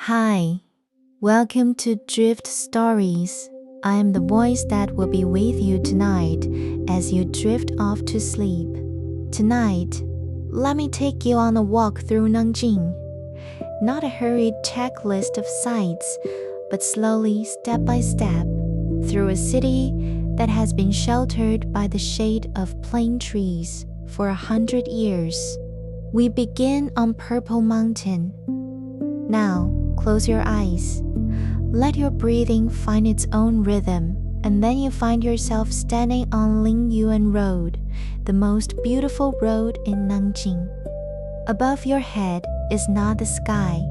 Hi, welcome to Drift Stories. I am the voice that will be with you tonight as you drift off to sleep. Tonight, let me take you on a walk through Nanjing. Not a hurried checklist of sights, but slowly, step by step, through a city that has been sheltered by the shade of plane trees for 100 years. We begin on Purple Mountain. Now, close your eyes. Let your breathing find its own rhythm, and then you find yourself standing on Linggu Road, the most beautiful road in Nanjing. Above your head is not the sky.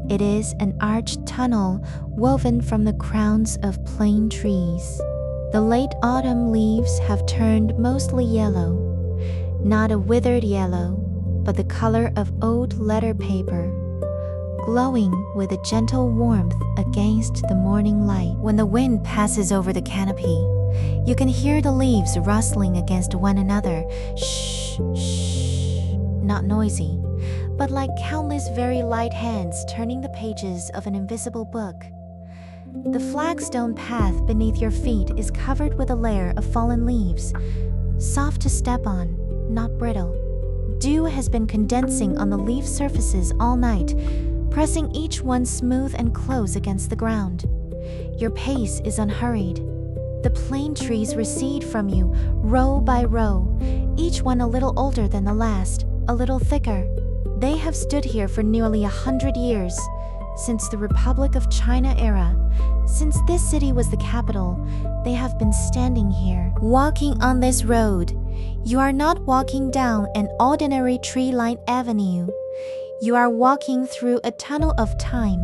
It is an arched tunnel woven from the crowns of plane trees. The late autumn leaves have turned mostly yellow, not a withered yellow, but the color of old letter paper, glowing with a gentle warmth against the morning light. When the wind passes over the canopy, you can hear the leaves rustling against one another. Shh, shh. Not noisy, but like countless very light hands turning the pages of an invisible book. The flagstone path beneath your feet is covered with a layer of fallen leaves, soft to step on, not brittle. Dew has been condensing on the leaf surfaces all night, pressing each one smooth and close against the ground. Your pace is unhurried. The plane trees recede from you, row by row, each one a little older than the last, a little thicker. They have stood here for nearly 100 years, since the Republic of China era. Since this city was the capital, they have been standing here. Walking on this road, you are not walking down an ordinary tree-lined avenue. You are walking through a tunnel of time.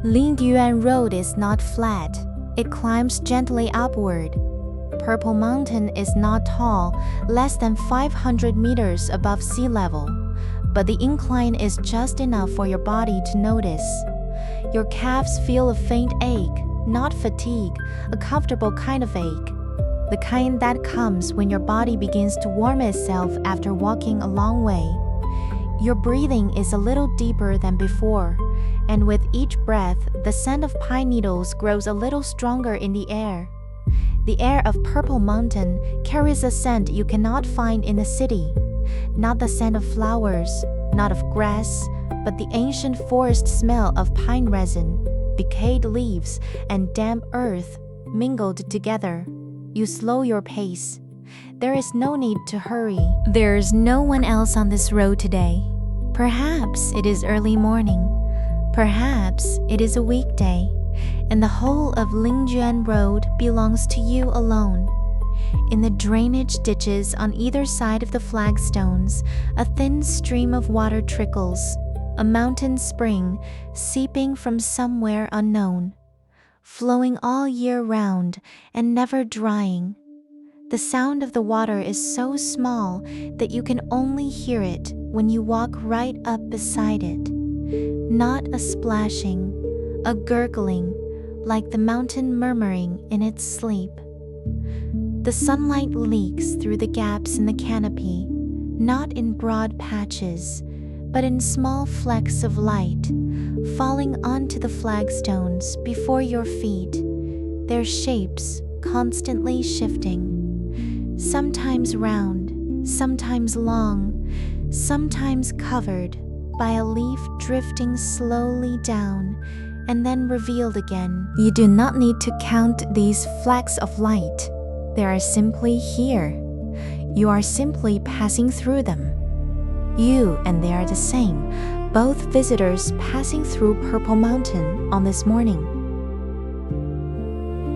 Linggu Road is not flat. It climbs gently upward. Purple Mountain is not tall, less than 500 meters above sea level, but the incline is just enough for your body to notice. Your calves feel a faint ache, not fatigue, a comfortable kind of ache. The kind that comes when your body begins to warm itself after walking a long way. Your breathing is a little deeper than before, and with each breath, the scent of pine needles grows a little stronger in the air. The air of Purple Mountain carries a scent you cannot find in the city. Not the scent of flowers, not of grass, but the ancient forest smell of pine resin, decayed leaves, and damp earth mingled together. You slow your pace. There is no need to hurry. There's no one else on this road today. Perhaps it is early morning. Perhaps it is a weekday, and the whole of Linggu Road belongs to you alone. In the drainage ditches on either side of the flagstones, a thin stream of water trickles, a mountain spring seeping from somewhere unknown, flowing all year round and never drying. The sound of the water is so small that you can only hear it when you walk right up beside it. Not a splashing, a gurgling, like the mountain murmuring in its sleep. The sunlight leaks through the gaps in the canopy, not in broad patches, but in small flecks of light, falling onto the flagstones before your feet, their shapes constantly shifting. Sometimes round, sometimes long, sometimes covered by a leaf drifting slowly down and then revealed again. You do not need to count these flecks of light. They are simply here. You are simply passing through them. You and they are the same, both visitors passing through Purple Mountain on this morning.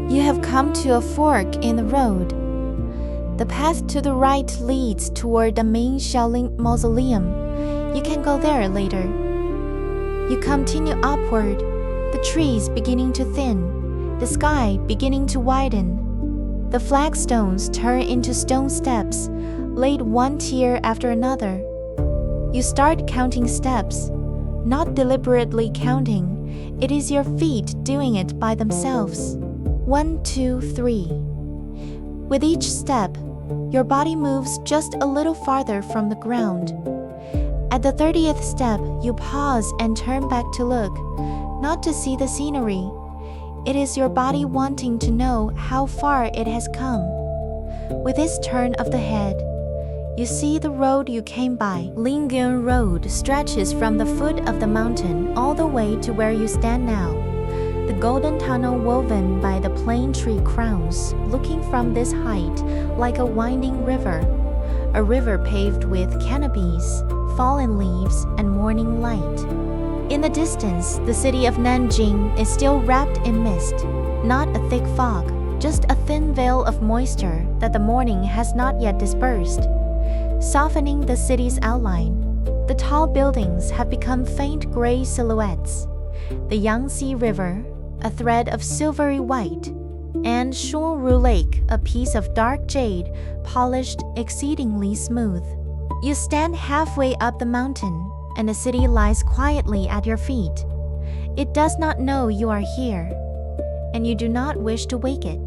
You have come to a fork in the road. The path to the right leads toward the Ming Xiaoling Mausoleum. You can go there later. You continue upward, the trees beginning to thin, the sky beginning to widen. The flagstones turn into stone steps, laid one tier after another. You start counting steps, not deliberately counting. It is your feet doing it by themselves. 1, 2, 3. With each step, your body moves just a little farther from the ground. At the 30th step, you pause and turn back to look, not to see the scenery. It is your body wanting to know how far it has come. With this turn of the head, you see the road you came by. Linggu Road stretches from the foot of the mountain all the way to where you stand now. The golden tunnel woven by the plane tree crowns, looking from this height like a winding river. A river paved with canopies, fallen leaves, and morning light. In the distance, the city of Nanjing is still wrapped in mist, not a thick fog, just a thin veil of moisture that the morning has not yet dispersed, softening the city's outline. The tall buildings have become faint gray silhouettes. The Yangtze River, a thread of silvery white, and Xuanwu Lake, a piece of dark jade, polished exceedingly smooth. You stand halfway up the mountain, and the city lies quietly at your feet. It does not know you are here, and you do not wish to wake it.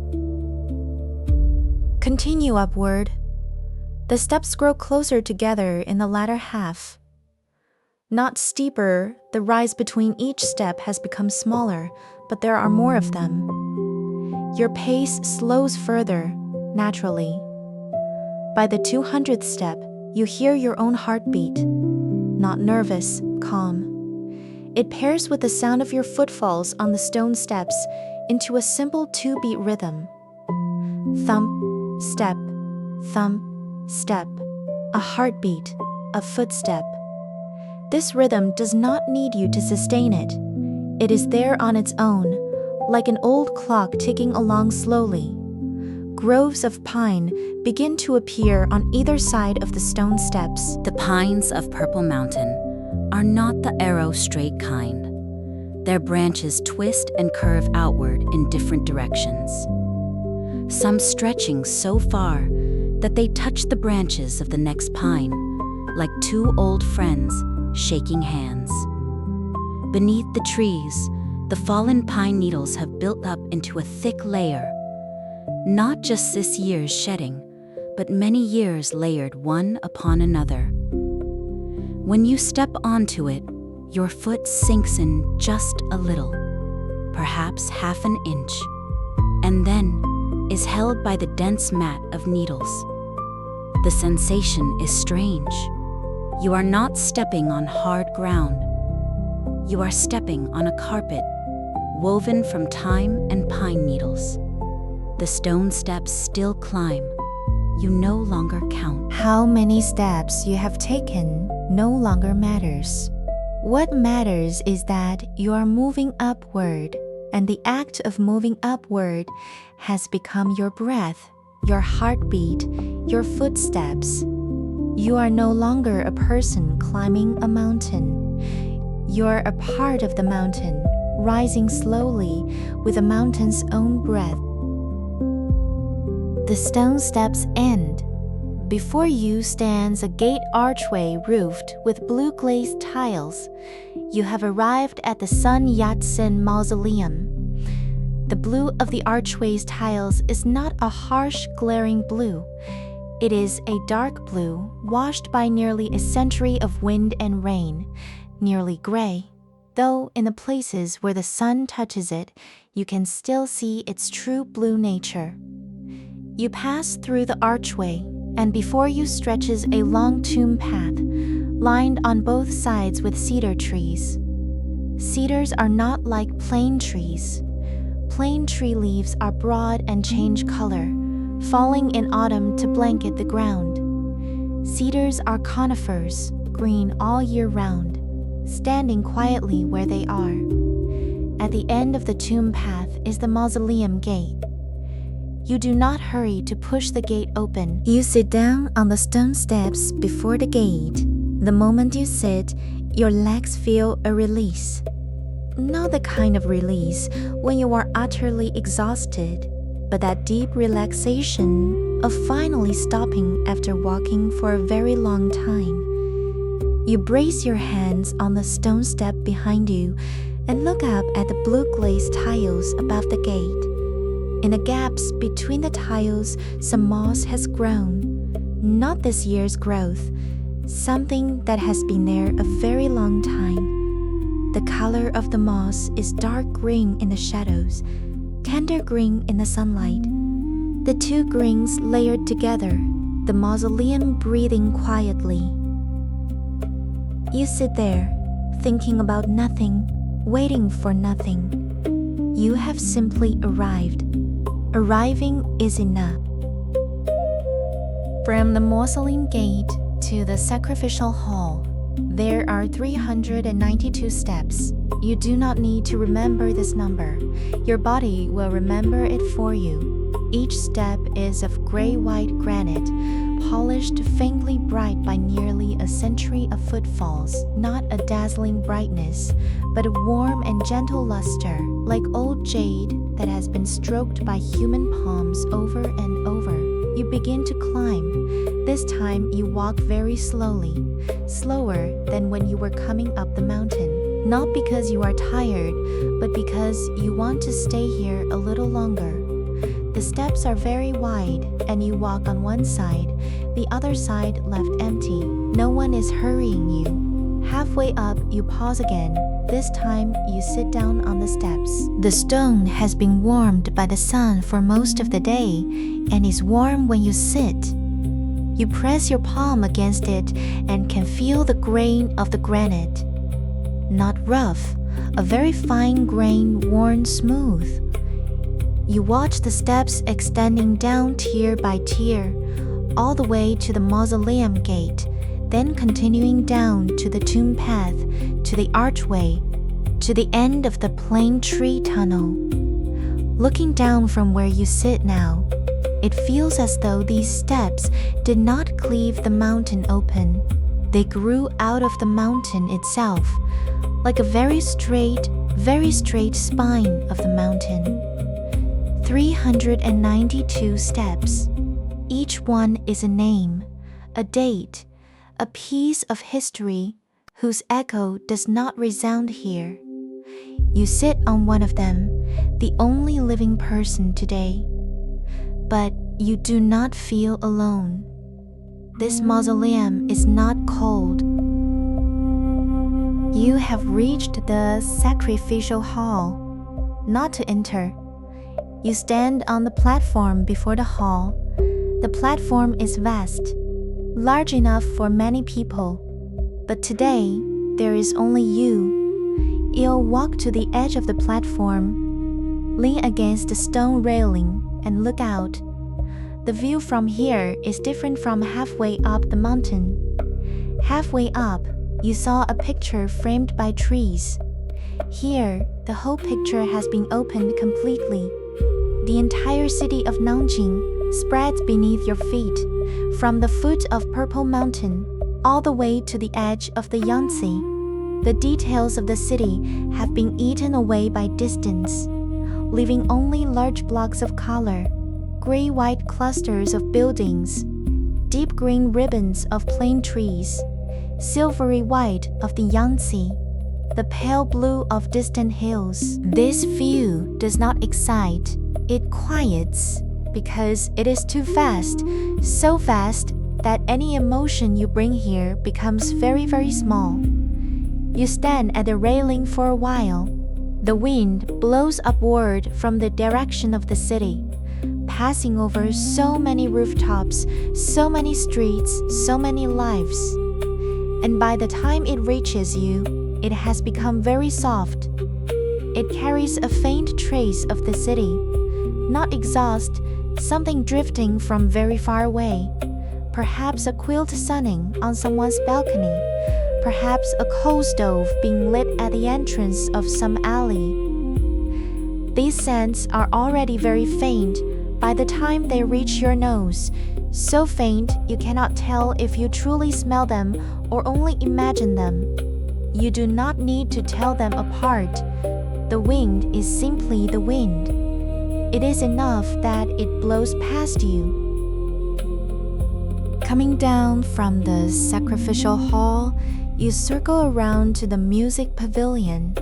Continue upward. The steps grow closer together in the latter half. Not steeper, the rise between each step has become smaller, but there are more of them. Your pace slows further, naturally. By the 200th step, you hear your own heartbeat. Not nervous, calm. It pairs with the sound of your footfalls on the stone steps into a simple 2-beat rhythm. Thump, step, thump, step. A heartbeat, a footstep. This rhythm does not need you to sustain it. It is there on its own, like an old clock ticking along slowly. Groves of pine begin to appear on either side of the stone steps. The pines of Purple Mountain are not the arrow straight kind. Their branches twist and curve outward in different directions, some stretching so far that they touch the branches of the next pine, like two old friends shaking hands. Beneath the trees, the fallen pine needles have built up into a thick layer, not just this year's shedding, but many years layered one upon another. When you step onto it, your foot sinks in just a little, perhaps half an inch, and then is held by the dense mat of needles. The sensation is strange. You are not stepping on hard ground. You are stepping on a carpet woven from thyme and pine needles. The stone steps still climb. You no longer count. How many steps you have taken no longer matters. What matters is that you are moving upward, and the act of moving upward has become your breath, your heartbeat, your footsteps. You are no longer a person climbing a mountain. You're a part of the mountain, rising slowly with the mountain's own breath. The stone steps end. Before you stands a gate archway roofed with blue glazed tiles. You have arrived at the Sun Yat-sen Mausoleum. The blue of the archway's tiles is not a harsh, glaring blue. It is a dark blue, washed by nearly a century of wind and rain, nearly gray, though in the places where the sun touches it, you can still see its true blue nature. You pass through the archway, and before you stretches a long tomb path, lined on both sides with cedar trees. Cedars are not like plane trees. Plane tree leaves are broad and change color, falling in autumn to blanket the ground. Cedars are conifers, green all year round, standing quietly where they are. At the end of the tomb path is the mausoleum gate. You do not hurry to push the gate open. You sit down on the stone steps before the gate. The moment you sit, your legs feel a release. Not the kind of release when you are utterly exhausted, but that deep relaxation of finally stopping after walking for a very long time. You brace your hands on the stone step behind you and look up at the blue glazed tiles above the gate. In the gaps between the tiles, some moss has grown. Not this year's growth. something that has been there a very long time. The color of the moss is dark green in the shadows, tender green in the sunlight. The two greens layered together, the mausoleum breathing quietly. You sit there, thinking about nothing, waiting for nothing. You have simply arrived. Arriving is enough. From the mausoleum gate to the sacrificial hall, there are 392 steps. You do not need to remember this number. Your body will remember it for you. Each step is of gray-white granite, polished faintly bright by nearly a century of footfalls, not a dazzling brightness, but a warm and gentle luster, like old jade that has been stroked by human palms over and over. You begin to climb. This time you walk very slowly, slower than when you were coming up the mountain. Not because you are tired, but because you want to stay here a little longer. The steps are very wide, and you walk on one side, the other side left empty. No one is hurrying you. Halfway up, you pause again. This time, you sit down on the steps. The stone has been warmed by the sun for most of the day, and is warm when you sit. You press your palm against it and can feel the grain of the granite. Not rough, a very fine grain worn smooth. You watch the steps extending down tier by tier, all the way to the mausoleum gate, then continuing down to the tomb path, to the archway, to the end of the plane tree tunnel. Looking down from where you sit now, it feels as though these steps did not cleave the mountain open. They grew out of the mountain itself, like a very straight spine of the mountain. 392 steps. Each one is a name, a date, a piece of history whose echo does not resound here. You sit on one of them, the only living person today. But you do not feel alone. This mausoleum is not cold. You have reached the sacrificial hall. Not to enter. You stand on the platform before the hall. The platform is vast, large enough for many people. But today, there is only you. You'll walk to the edge of the platform, lean against the stone railing, and look out. The view from here is different from halfway up the mountain. Halfway up, you saw a picture framed by trees. Here, the whole picture has been opened completely. The entire city of Nanjing spreads beneath your feet, from the foot of Purple Mountain all the way to the edge of the Yangtze. The details of the city have been eaten away by distance, leaving only large blocks of color, gray-white clusters of buildings, deep green ribbons of plane trees, silvery white of the Yangtze, the pale blue of distant hills. This view does not excite. It quiets, because it is too fast, so fast that any emotion you bring here becomes very, very small. You stand at the railing for a while. The wind blows upward from the direction of the city, passing over so many rooftops, so many streets, so many lives. And by the time it reaches you, it has become very soft. It carries a faint trace of the city. Not exhaust, something drifting from very far away. Perhaps a quilt sunning on someone's balcony. Perhaps a coal stove being lit at the entrance of some alley. These scents are already very faint by the time they reach your nose. So faint you cannot tell if you truly smell them or only imagine them. You do not need to tell them apart. The wind is simply the wind. It is enough that it blows past you. Coming down from the sacrificial hall, you circle around to the music pavilion.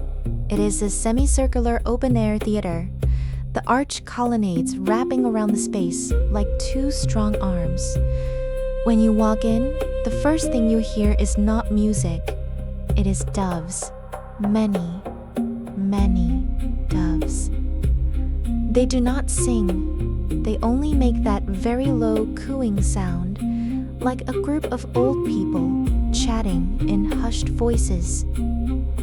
It is a semicircular open-air theater, the arched colonnades wrapping around the space like two strong arms. When you walk in, the first thing you hear is not music. It is doves. Many, many doves. They do not sing. They only make that very low cooing sound, like a group of old people chatting in hushed voices.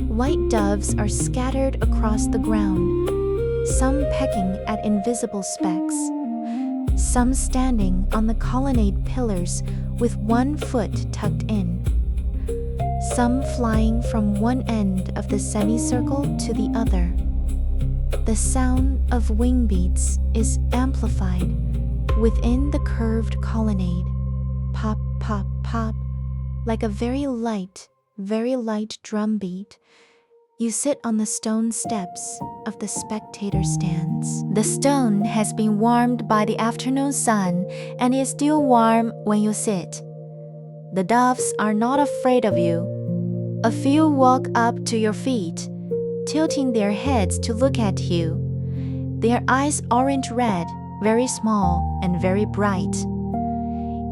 White doves are scattered across the ground, some pecking at invisible specks, some standing on the colonnade pillars with one foot tucked in, some flying from one end of the semicircle to the other. The sound of wing beats is amplified within the curved colonnade. Pop, pop, pop, like a very light drum beat. You sit on the stone steps of the spectator stands. The stone has been warmed by the afternoon sun and is still warm when you sit. The doves are not afraid of you. A few walk up to your feet, tilting their heads to look at you. Their eyes orange-red, very small and very bright.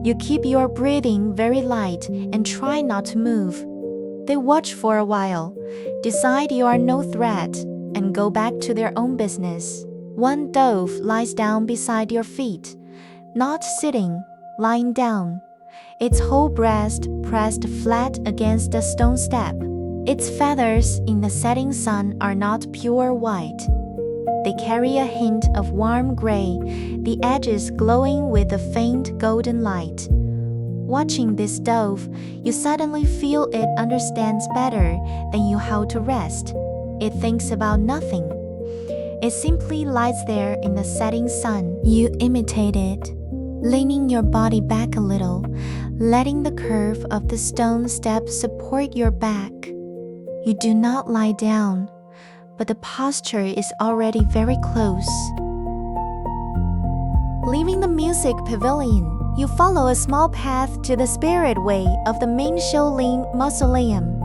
You keep your breathing very light and try not to move. They watch for a while, decide you are no threat, and go back to their own business. One dove lies down beside your feet, not sitting, lying down, its whole breast pressed flat against the stone step. Its feathers in the setting sun are not pure white. They carry a hint of warm gray, the edges glowing with a faint golden light. Watching this dove, you suddenly feel it understands better than you how to rest. It thinks about nothing. It simply lies there in the setting sun. You imitate it, leaning your body back a little, letting the curve of the stone step support your back. You do not lie down, but the posture is already very close. Leaving the music pavilion, you follow a small path to the Spirit Way of the Ming Xiaoling Mausoleum.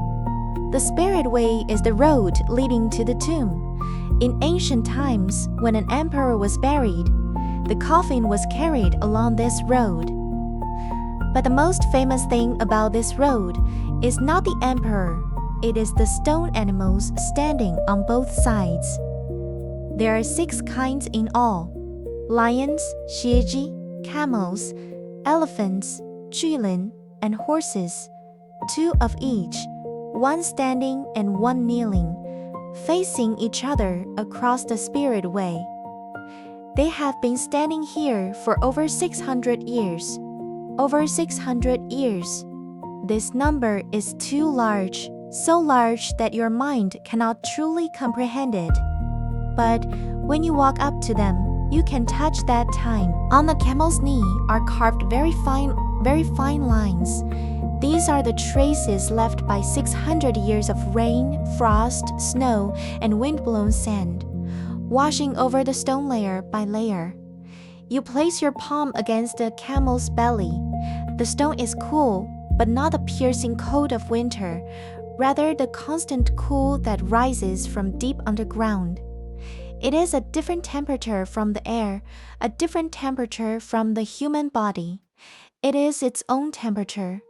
The Spirit Way is the road leading to the tomb. In ancient times, when an emperor was buried, the coffin was carried along this road. But the most famous thing about this road is not the emperor, it is the stone animals standing on both sides. There are 6 kinds in all: lions, xieji, camels, elephants, julin, and horses, 2 of each, one standing and one kneeling, facing each other across the Spirit Way. They have been standing here for over 600 years. Over 600 years. This number is too large, so large that your mind cannot truly comprehend it. But when you walk up to them, you can touch that time. On the camel's knee are carved very fine lines. These are the traces left by 600 years of rain, frost, snow, and wind-blown sand, washing over the stone layer by layer. You place your palm against the camel's belly. The stone is cool, but not the piercing cold of winter, rather the constant cool that rises from deep underground. It is a different temperature from the air, a different temperature from the human body. It is its own temperature.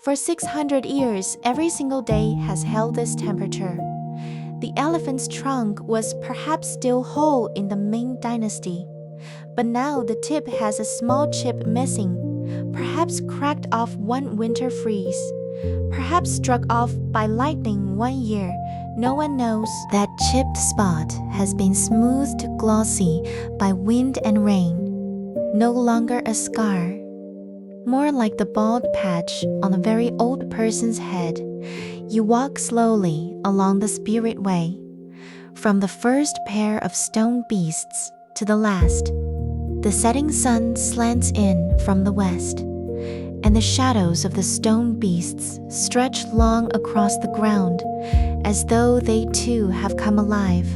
For 600 years, every single day has held this temperature. The elephant's trunk was perhaps still whole in the Ming dynasty, but now the tip has a small chip missing, perhaps cracked off one winter freeze, perhaps struck off by lightning one year. No one knows. That chipped spot has been smoothed glossy by wind and rain. No longer a scar, more like the bald patch on a very old person's head. You walk slowly along the Spirit Way, from the first pair of stone beasts to the last. The setting sun slants in from the west, and the shadows of the stone beasts stretch long across the ground, as though they too have come alive,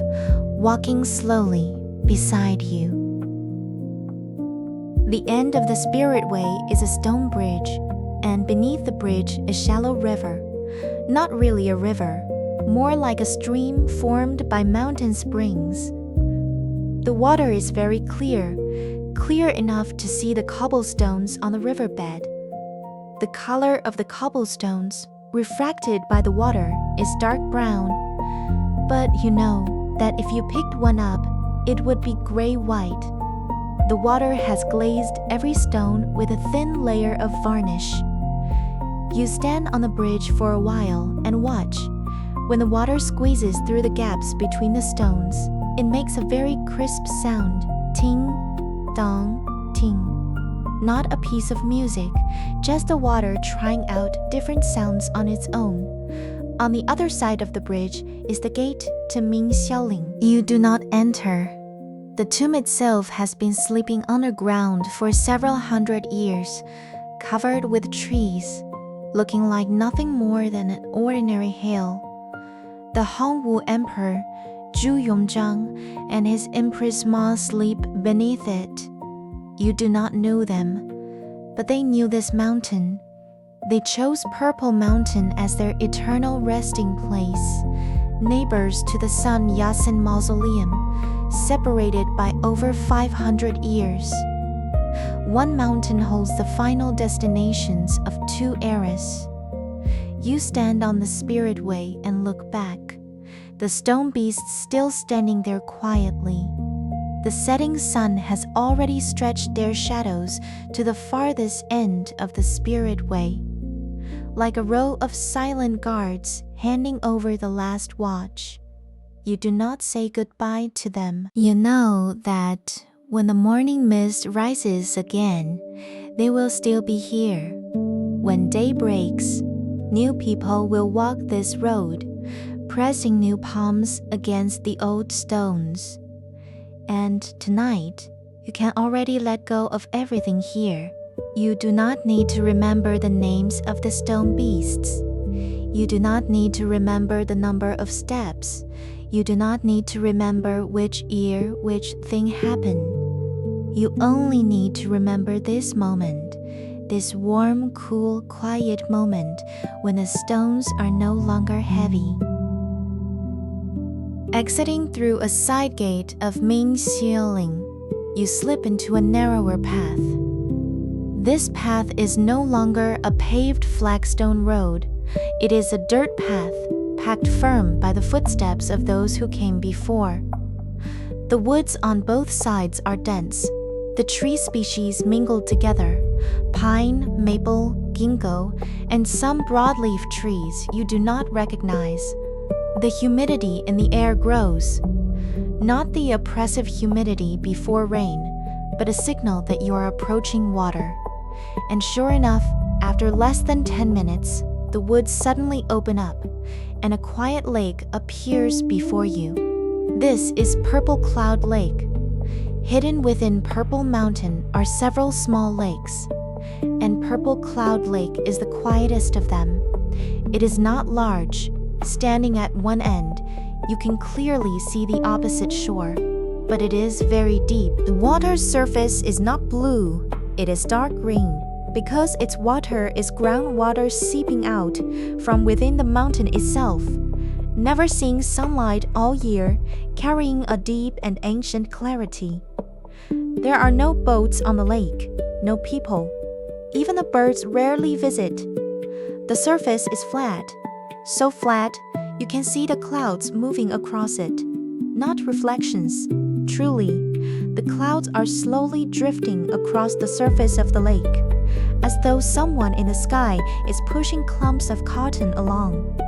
walking slowly beside you. The end of the Spirit Way is a stone bridge, and beneath the bridge a shallow river. Not really a river, more like a stream formed by mountain springs. The water is very clear, clear enough to see the cobblestones on the riverbed. The color of the cobblestones, refracted by the water, is dark brown. But you know that if you picked one up, it would be gray-white. The water has glazed every stone with a thin layer of varnish. You stand on the bridge for a while and watch. When the water squeezes through the gaps between the stones, it makes a very crisp sound. Ting, dong, ting. Not a piece of music, just the water trying out different sounds on its own. On the other side of the bridge is the gate to Ming Xiaoling. You do not enter. The tomb itself has been sleeping underground for several hundred years, covered with trees, looking like nothing more than an ordinary hill. The Hongwu Emperor, Zhu Yongzhang, and his Empress Ma sleep beneath it. You do not know them, but they knew this mountain. They chose Purple Mountain as their eternal resting place, neighbors to the Sun Yat-sen Mausoleum, separated by over 500 years. One mountain holds the final destinations of two eras. You stand on the Spirit Way and look back, the stone beasts still standing there quietly. The setting sun has already stretched their shadows to the farthest end of the Spirit Way, like a row of silent guards handing over the last watch. You do not say goodbye to them. You know that when the morning mist rises again, they will still be here. When day breaks, new people will walk this road, pressing new palms against the old stones. And tonight, you can already let go of everything here. You do not need to remember the names of the stone beasts. You do not need to remember the number of steps. You do not need to remember which year which thing happened. You only need to remember this moment, this warm, cool, quiet moment when the stones are no longer heavy. Exiting through a side gate of Ming Xiaoling, you slip into a narrower path. This path is no longer a paved flagstone road. It is a dirt path, packed firm by the footsteps of those who came before. The woods on both sides are dense. The tree species mingled together, pine, maple, ginkgo, and some broadleaf trees you do not recognize. The humidity in the air grows, not the oppressive humidity before rain, but a signal that you are approaching water. And sure enough, after less than 10 minutes, the woods suddenly open up, and a quiet lake appears before you. This is Purple Cloud Lake. Hidden within Purple Mountain are several small lakes, and Purple Cloud Lake is the quietest of them. It is not large. Standing at one end, you can clearly see the opposite shore, but it is very deep. The water's surface is not blue, it is dark green, because its water is groundwater seeping out from within the mountain itself, never seeing sunlight all year, carrying a deep and ancient clarity. There are no boats on the lake, no people. Even the birds rarely visit. The surface is flat, so flat you can see the clouds moving across it, not reflections. Truly, the clouds are slowly drifting across the surface of the lake, as though someone in the sky is pushing clumps of cotton along.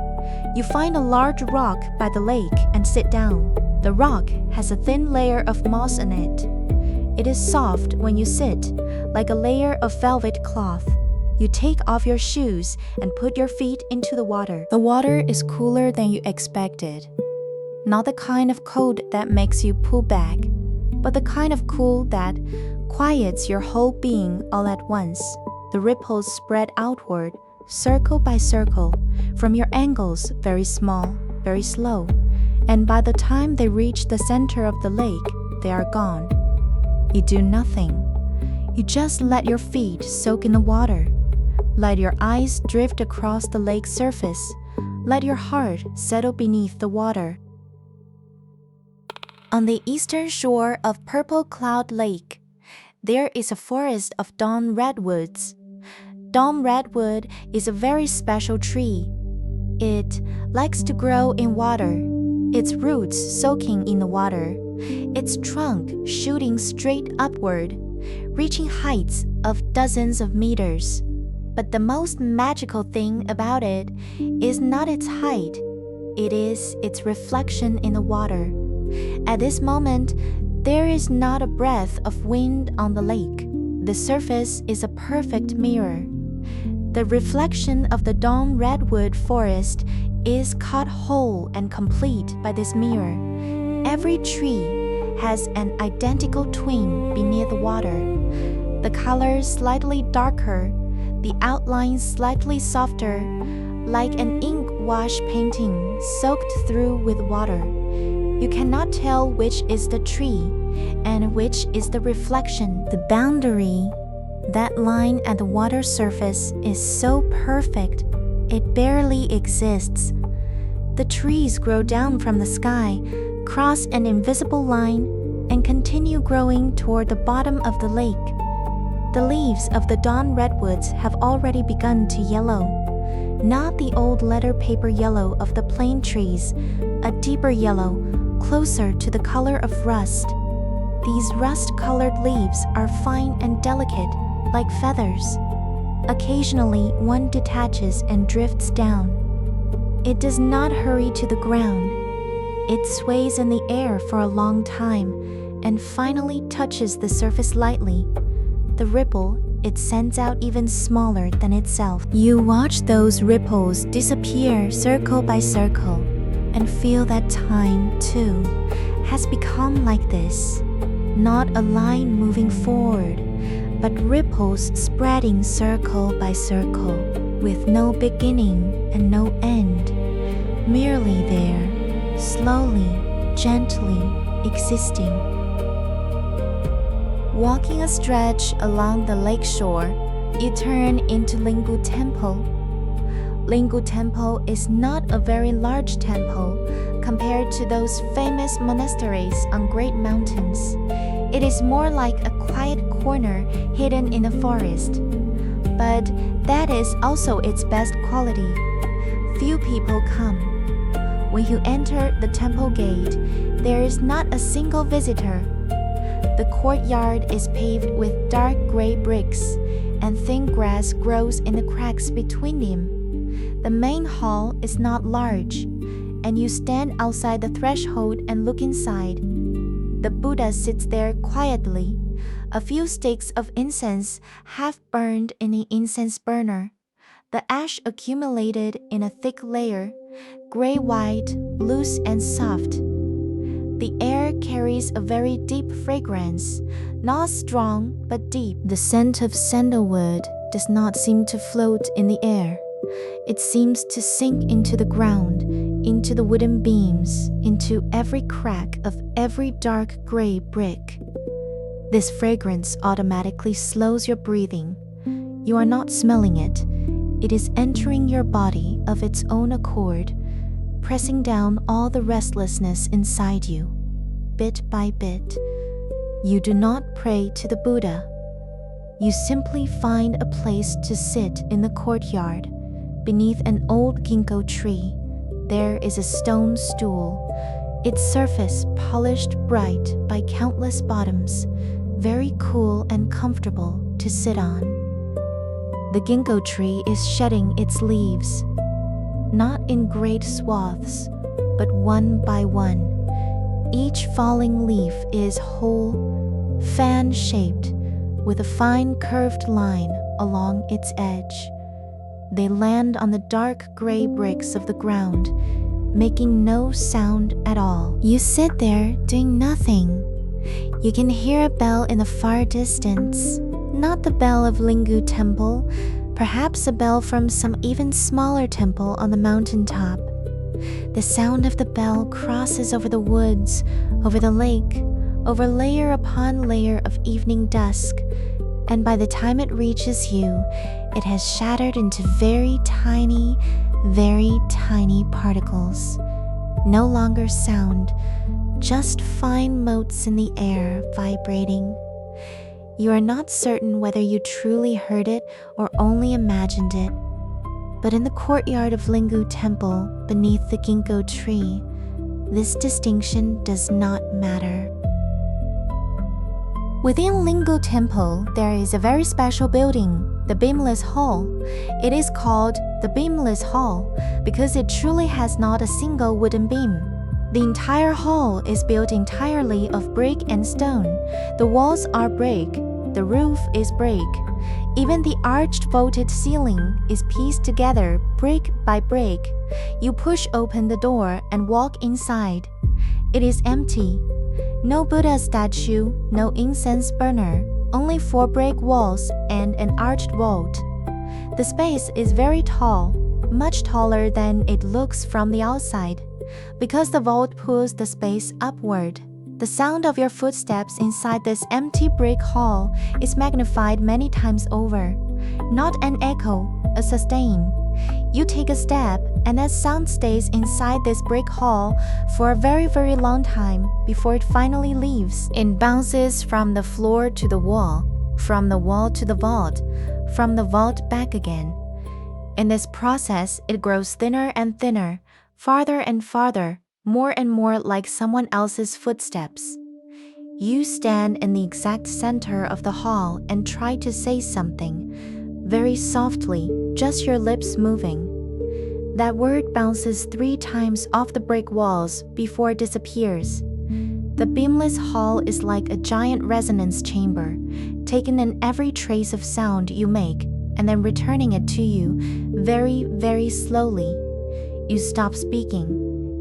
You find a large rock by the lake and sit down. The rock has a thin layer of moss on it. It is soft when you sit, like a layer of velvet cloth. You take off your shoes and put your feet into the water. The water is cooler than you expected. Not the kind of cold that makes you pull back, but the kind of cool that quiets your whole being all at once. The ripples spread outward, circle by circle, from your ankles, very small, very slow, and by the time they reach the center of the lake, they are gone. You do nothing. You just let your feet soak in the water. Let your eyes drift across the lake's surface. Let your heart settle beneath the water. On the eastern shore of Purple Cloud Lake, there is a forest of dawn redwoods. Dome redwood is a very special tree. It likes to grow in water, its roots soaking in the water, its trunk shooting straight upward, reaching heights of dozens of meters. But the most magical thing about it is not its height, it is its reflection in the water. At this moment, there is not a breath of wind on the lake. The surface is a perfect mirror. The reflection of the Dome redwood forest is caught whole and complete by this mirror. Every tree has an identical twin beneath the water. The colors slightly darker, the outlines slightly softer, like an ink wash painting soaked through with water. You cannot tell which is the tree and which is the reflection. The boundary, that line at the water surface, is so perfect, it barely exists. The trees grow down from the sky, cross an invisible line, and continue growing toward the bottom of the lake. The leaves of the Dome redwoods have already begun to yellow. Not the old letter paper yellow of the plane trees, a deeper yellow, closer to the color of rust. These rust-colored leaves are fine and delicate, like feathers. Occasionally, one detaches and drifts down. It does not hurry to the ground. It sways in the air for a long time and finally touches the surface lightly. The ripple it sends out even smaller than itself. You watch those ripples disappear circle by circle and feel that time, too, has become like this. Not a line moving forward, but ripples spreading circle by circle, with no beginning and no end, merely there, slowly, gently existing. Walking a stretch along the lake shore, you turn into Linggu Temple. Linggu Temple is not a very large temple compared to those famous monasteries on great mountains. It is more like a quiet corner hidden in a forest. But that is also its best quality. Few people come. When you enter the temple gate, there is not a single visitor. The courtyard is paved with dark gray bricks, and thin grass grows in the cracks between them. The main hall is not large, and you stand outside the threshold and look inside. The Buddha sits there quietly, a few sticks of incense half burned in the incense burner, the ash accumulated in a thick layer, gray-white, loose and soft. The air carries a very deep fragrance, not strong but deep. The scent of sandalwood does not seem to float in the air. It seems to sink into the ground, into the wooden beams, into every crack of every dark gray brick. This fragrance automatically slows your breathing. You are not smelling it. It is entering your body of its own accord, pressing down all the restlessness inside you, bit by bit. You do not pray to the Buddha. You simply find a place to sit in the courtyard. Beneath an old ginkgo tree, there is a stone stool, its surface polished bright by countless bottoms, very cool and comfortable to sit on. The ginkgo tree is shedding its leaves, not in great swaths, but one by one. Each falling leaf is whole, fan-shaped, with a fine curved line along its edge. They land on the dark gray bricks of the ground, making no sound at all. You sit there doing nothing. You can hear a bell in the far distance, not the bell of Linggu Temple, perhaps a bell from some even smaller temple on the mountaintop. The sound of the bell crosses over the woods, over the lake, over layer upon layer of evening dusk, and by the time it reaches you, it has shattered into very tiny particles. No longer sound, just fine motes in the air vibrating. You are not certain whether you truly heard it or only imagined it. But in the courtyard of Linggu Temple, beneath the ginkgo tree, this distinction does not matter. Within Linggu Temple, there is a very special building, the Beamless Hall. It is called the Beamless Hall because it truly has not a single wooden beam. The entire hall is built entirely of brick and stone. The walls are brick, the roof is brick. Even the arched vaulted ceiling is pieced together brick by brick. You push open the door and walk inside. It is empty. No Buddha statue, no incense burner, only 4 brick walls and an arched vault. The space is very tall, much taller than it looks from the outside, because the vault pulls the space upward. The sound of your footsteps inside this empty brick hall is magnified many times over. Not an echo, a sustain. You take a step, and that sound stays inside this brick hall for a very, very long time before it finally leaves. It bounces from the floor to the wall, from the wall to the vault, from the vault back again. In this process, it grows thinner and thinner, farther and farther, more and more like someone else's footsteps. You stand in the exact center of the hall and try to say something, very softly, just your lips moving. That word bounces 3 times off the brick walls before it disappears. The beamless hall is like a giant resonance chamber, taking in every trace of sound you make and then returning it to you very, very slowly. You stop speaking.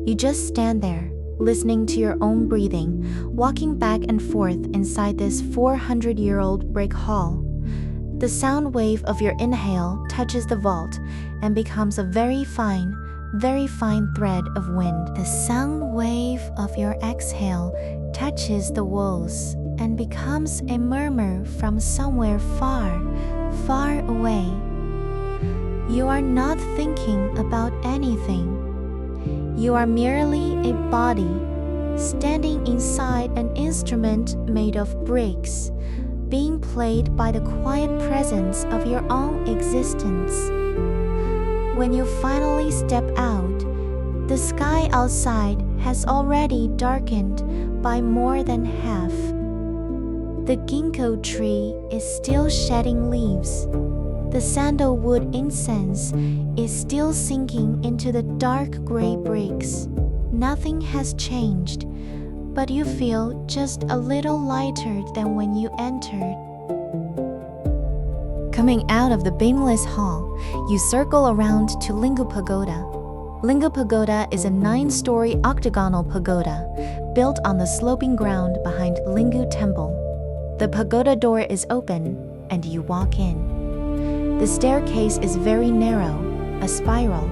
You just stand there, listening to your own breathing, walking back and forth inside this 400-year-old brick hall. The sound wave of your inhale touches the vault and becomes a very fine thread of wind. The sound wave of your exhale touches the walls and becomes a murmur from somewhere far, far away. You are not thinking about anything. You are merely a body, standing inside an instrument made of bricks, being played by the quiet presence of your own existence. When you finally step out, the sky outside has already darkened by more than half. The ginkgo tree is still shedding leaves. The sandalwood incense is still sinking into the dark gray bricks. Nothing has changed, but you feel just a little lighter than when you entered. Coming out of the beamless hall, you circle around to Linggu Pagoda. Linggu Pagoda is a 9-story octagonal pagoda built on the sloping ground behind Linggu Temple. The pagoda door is open, and you walk in. The staircase is very narrow, a spiral,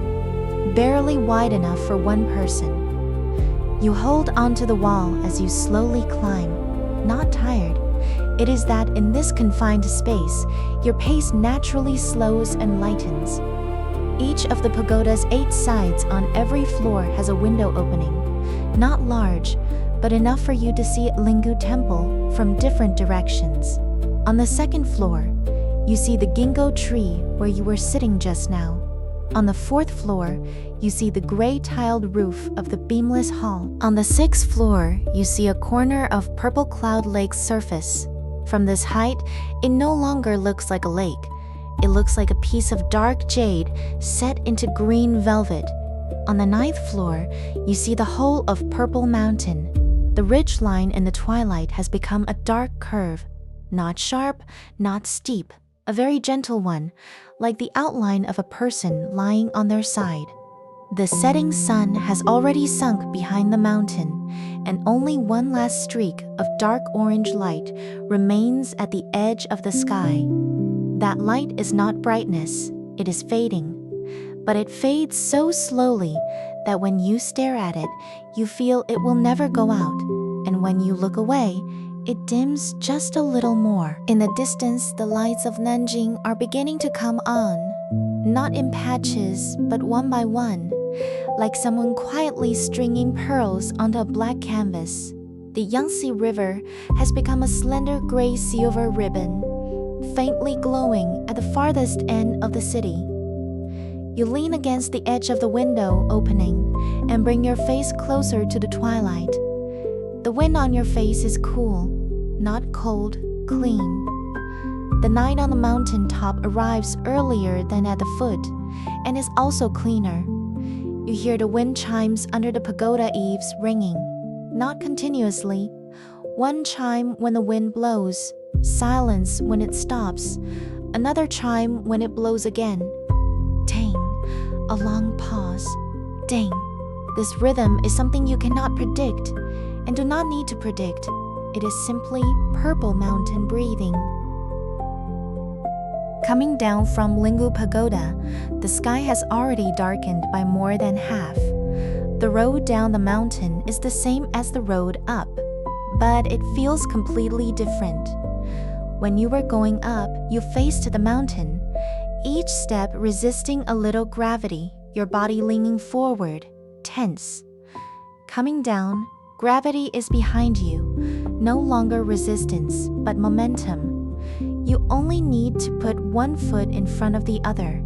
barely wide enough for one person. You hold onto the wall as you slowly climb, not tired. It is that in this confined space, your pace naturally slows and lightens. Each of the pagoda's 8 sides on every floor has a window opening, not large, but enough for you to see Linggu Temple from different directions. On the 2nd floor, you see the ginkgo tree where you were sitting just now. On the 4th floor, you see the gray tiled roof of the beamless hall. On the 6th floor, you see a corner of Purple Cloud Lake's surface. From this height, it no longer looks like a lake. It looks like a piece of dark jade set into green velvet. On the 9th floor, you see the whole of Purple Mountain. The ridge line in the twilight has become a dark curve, not sharp, not steep, a very gentle one, like the outline of a person lying on their side. The setting sun has already sunk behind the mountain, and only one last streak of dark orange light remains at the edge of the sky. That light is not brightness, it is fading. But it fades so slowly that when you stare at it, you feel it will never go out, and when you look away, it dims just a little more. In the distance, the lights of Nanjing are beginning to come on, not in patches, but one by one, like someone quietly stringing pearls onto a black canvas. The Yangtze River has become a slender gray-silver ribbon, faintly glowing at the farthest end of the city. You lean against the edge of the window opening and bring your face closer to the twilight. The wind on your face is cool, not cold, clean. The night on the mountain top arrives earlier than at the foot and is also cleaner. You hear the wind chimes under the pagoda eaves ringing, not continuously. One chime when the wind blows, silence when it stops, another chime when it blows again. Ding, a long pause. Ding. This rhythm is something you cannot predict and do not need to predict. It is simply Purple Mountain breathing. Coming down from Linggu Pagoda, the sky has already darkened by more than half. The road down the mountain is the same as the road up, but it feels completely different. When you were going up, you faced the mountain, each step resisting a little gravity, your body leaning forward, tense. Coming down, gravity is behind you, no longer resistance, but momentum. You only need to put one foot in front of the other,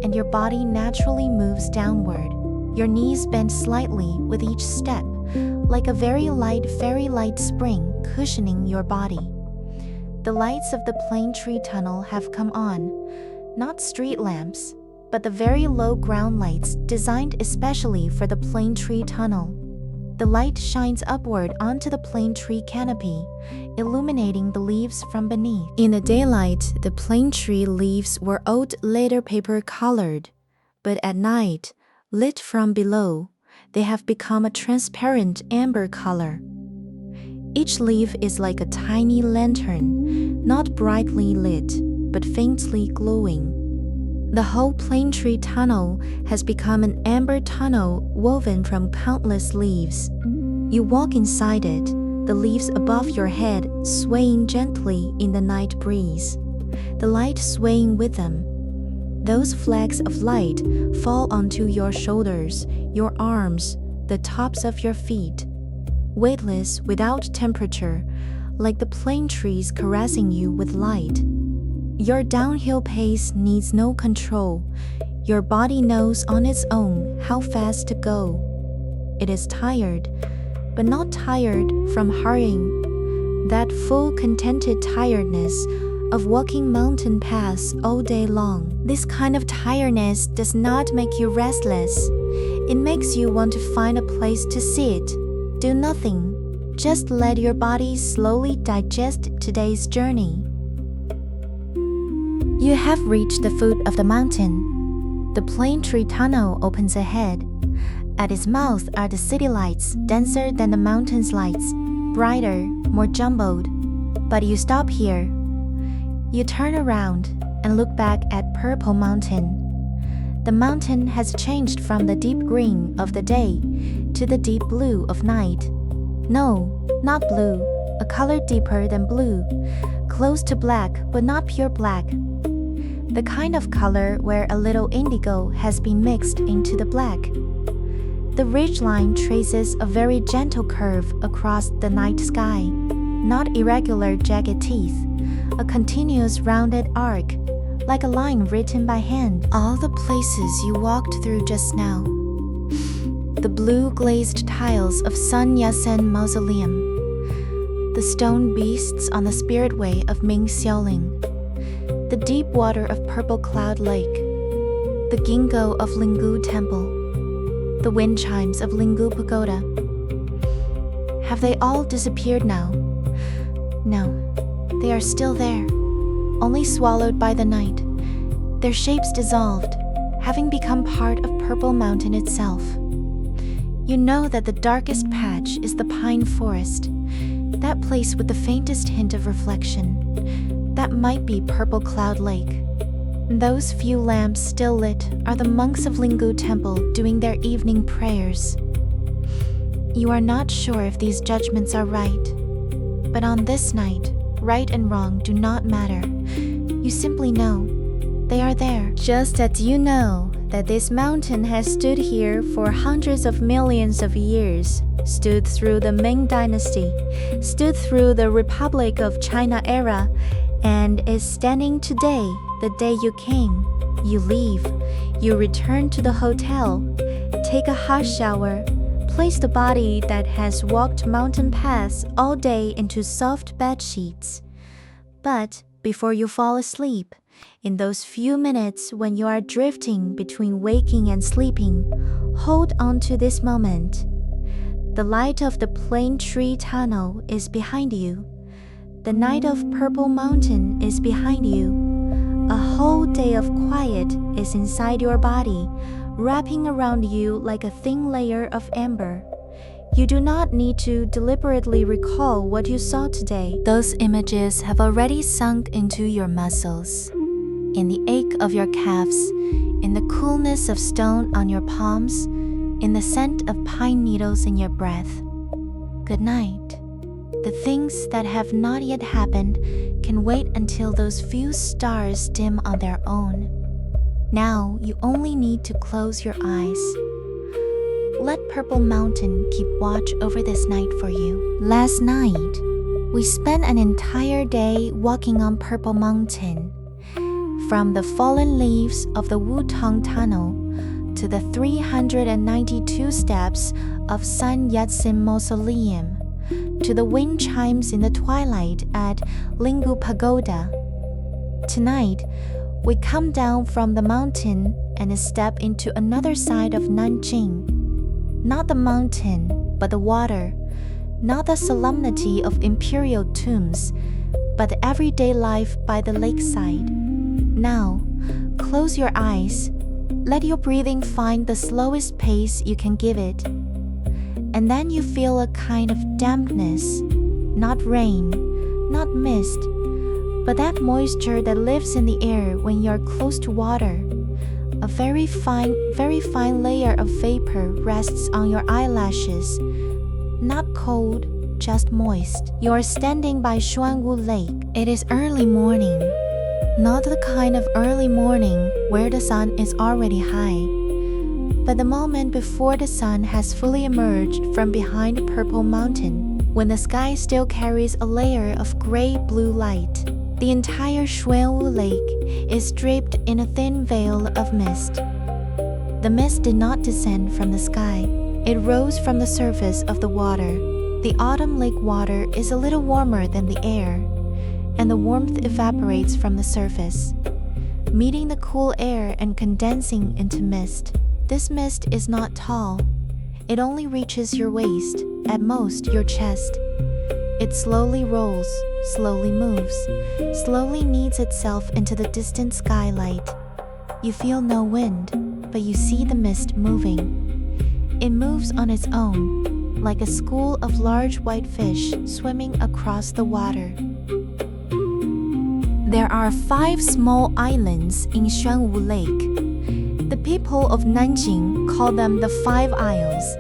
and your body naturally moves downward. Your knees bend slightly with each step, like a very light fairy-light spring cushioning your body. The lights of the Plane Tree Tunnel have come on, not street lamps, but the very low ground lights designed especially for the Plane Tree Tunnel. The light shines upward onto the plane tree canopy, illuminating the leaves from beneath. In the daylight, the plane tree leaves were old leather paper colored, but at night, lit from below, they have become a transparent amber color. Each leaf is like a tiny lantern, not brightly lit, but faintly glowing. The whole plane tree tunnel has become an amber tunnel woven from countless leaves. You walk inside it, the leaves above your head swaying gently in the night breeze, the light swaying with them. Those flecks of light fall onto your shoulders, your arms, the tops of your feet, weightless without temperature, like the plane trees caressing you with light. Your downhill pace needs no control. Your body knows on its own how fast to go. It is tired, but not tired from hurrying. That full, contented tiredness of walking mountain paths all day long. This kind of tiredness does not make you restless. It makes you want to find a place to sit, do nothing. Just let your body slowly digest today's journey. You have reached the foot of the mountain. The Plane Tree Tunnel opens ahead. At its mouth are the city lights, denser than the mountain's lights, brighter, more jumbled. But you stop here. You turn around and look back at Purple Mountain. The mountain has changed from the deep green of the day to the deep blue of night. No, not blue, a color deeper than blue, close to black but not pure black. The kind of color where a little indigo has been mixed into the black. The ridgeline traces a very gentle curve across the night sky, not irregular jagged teeth, a continuous rounded arc, like a line written by hand. All the places you walked through just now. The blue glazed tiles of Sun Yat-sen Mausoleum. The stone beasts on the spirit way of Ming Xiaoling. The deep water of Purple Cloud Lake, the ginkgo of Linggu Temple, the wind chimes of Linggu Pagoda. Have they all disappeared now? No, they are still there, only swallowed by the night, their shapes dissolved, having become part of Purple Mountain itself. You know that the darkest patch is the pine forest, that place with the faintest hint of reflection. That might be Purple Cloud Lake. Those few lamps still lit are the monks of Linggu Temple doing their evening prayers. You are not sure if these judgments are right, but on this night, right and wrong do not matter. You simply know they are there, just as you know that this mountain has stood here for hundreds of millions of years, stood through the Ming Dynasty, stood through the Republic of China era, and is standing today, the day you came. You leave, you return to the hotel, take a hot shower, place the body that has walked mountain paths all day into soft bed sheets. But before you fall asleep, in those few minutes when you are drifting between waking and sleeping, hold on to this moment. The light of the Plane Tree Tunnel is behind you. The night of Purple Mountain is behind you. A whole day of quiet is inside your body, wrapping around you like a thin layer of amber. You do not need to deliberately recall what you saw today. Those images have already sunk into your muscles, in the ache of your calves, in the coolness of stone on your palms, in the scent of pine needles in your breath. Good night. The things that have not yet happened can wait until those few stars dim on their own. Now you only need to close your eyes. Let Purple Mountain keep watch over this night for you. Last night, we spent an entire day walking on Purple Mountain. From the fallen leaves of the Wutong Tunnel to the 392 steps of Sun Yat-sen Mausoleum, to the wind chimes in the twilight at Linggu Pagoda. Tonight, we come down from the mountain and step into another side of Nanjing. Not the mountain, but the water. Not the solemnity of imperial tombs, but the everyday life by the lakeside. Now, close your eyes. Let your breathing find the slowest pace you can give it. And then you feel a kind of dampness, not rain, not mist, but that moisture that lives in the air when you're close to water. A very fine layer of vapor rests on your eyelashes, not cold, just moist. You are standing by Xuanwu Lake. It is early morning, not the kind of early morning where the sun is already high, but the moment before the sun has fully emerged from behind Purple Mountain, when the sky still carries a layer of gray-blue light. The entire Xuanwu Lake is draped in a thin veil of mist. The mist did not descend from the sky. It rose from the surface of the water. The autumn lake water is a little warmer than the air, and the warmth evaporates from the surface, meeting the cool air and condensing into mist. This mist is not tall. It only reaches your waist, at most your chest. It slowly rolls, slowly moves, slowly kneads itself into the distant skylight. You feel no wind, but you see the mist moving. It moves on its own, like a school of large white fish swimming across the water. There are 5 small islands in Xuanwu Lake. The people of Nanjing call them the 5 Isles.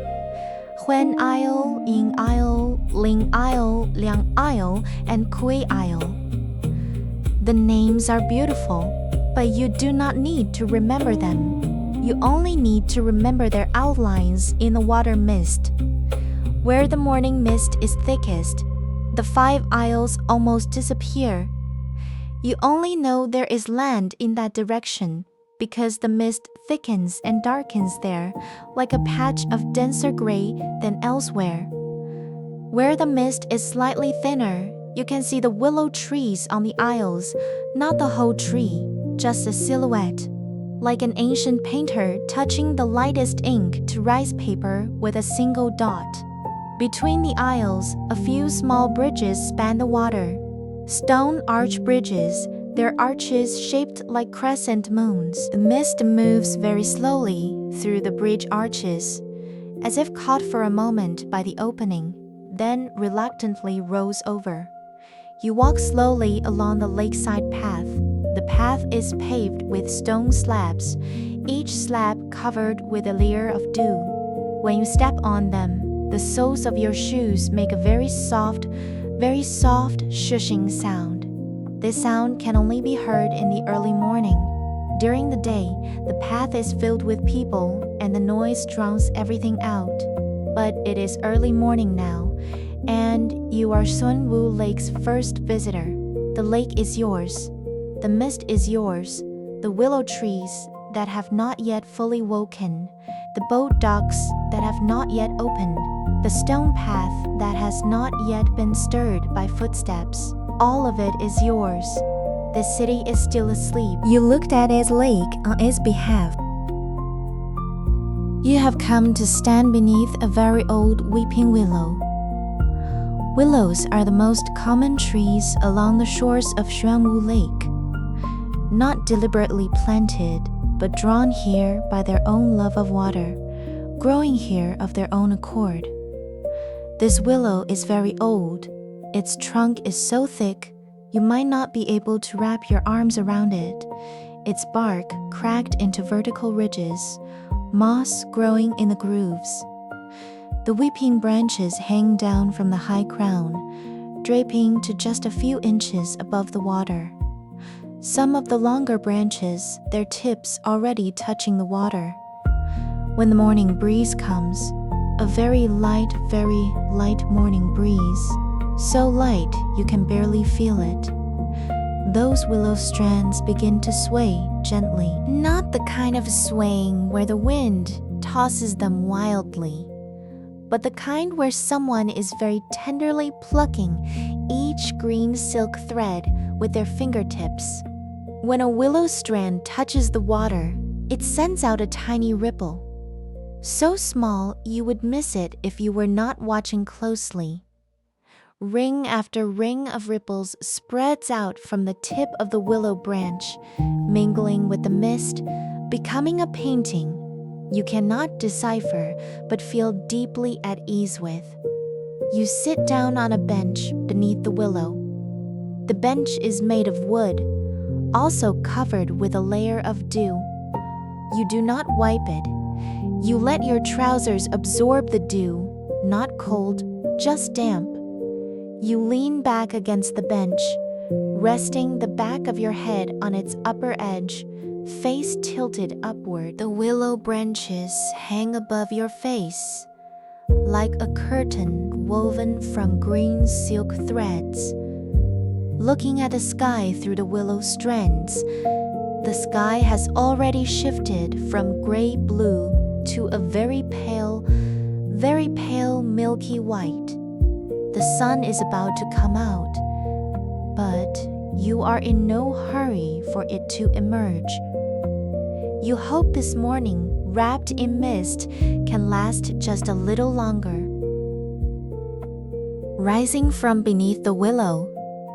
Huan Isle, Ying Isle, Ling Isle, Liang Isle, and Kui Isle. The names are beautiful, but you do not need to remember them. You only need to remember their outlines in the water mist. Where the morning mist is thickest, the 5 isles almost disappear. You only know there is land in that direction, because the mist thickens and darkens there, like a patch of denser gray than elsewhere. Where the mist is slightly thinner, you can see the willow trees on the isles, not the whole tree, just a silhouette, like an ancient painter touching the lightest ink to rice paper with a single dot. Between the isles, a few small bridges span the water. Stone arch bridges, their arches shaped like crescent moons. The mist moves very slowly through the bridge arches, as if caught for a moment by the opening, then reluctantly rolls over. You walk slowly along the lakeside path. The path is paved with stone slabs, each slab covered with a layer of dew. When you step on them, the soles of your shoes make a very soft, shushing sound. This sound can only be heard in the early morning. During the day, the path is filled with people and the noise drowns everything out. But it is early morning now, and you are Xuanwu Lake's first visitor. The lake is yours. The mist is yours. The willow trees that have not yet fully woken. The boat docks that have not yet opened. The stone path that has not yet been stirred by footsteps. All of it is yours. The city is still asleep. You looked at its lake on its behalf. You have come to stand beneath a very old weeping willow. Willows are the most common trees along the shores of Xuanwu Lake. Not deliberately planted, but drawn here by their own love of water, growing here of their own accord. This willow is very old. Its trunk is so thick, you might not be able to wrap your arms around it. Its bark cracked into vertical ridges, moss growing in the grooves. The weeping branches hang down from the high crown, draping to just a few inches above the water. Some of the longer branches, their tips already touching the water. When the morning breeze comes, a very light morning breeze, so light you can barely feel it. Those willow strands begin to sway gently. Not the kind of swaying where the wind tosses them wildly, but the kind where someone is very tenderly plucking each green silk thread with their fingertips. When a willow strand touches the water, it sends out a tiny ripple. So small you would miss it if you were not watching closely. Ring after ring of ripples spreads out from the tip of the willow branch, mingling with the mist, becoming a painting you cannot decipher but feel deeply at ease with. You sit down on a bench beneath the willow. The bench is made of wood, also covered with a layer of dew. You do not wipe it. You let your trousers absorb the dew, not cold, just damp. You lean back against the bench, resting the back of your head on its upper edge, face tilted upward. The willow branches hang above your face, like a curtain woven from green silk threads. Looking at the sky through the willow strands, the sky has already shifted from gray-blue to a very pale milky white. The sun is about to come out, but you are in no hurry for it to emerge. You hope this morning, wrapped in mist, can last just a little longer. Rising from beneath the willow,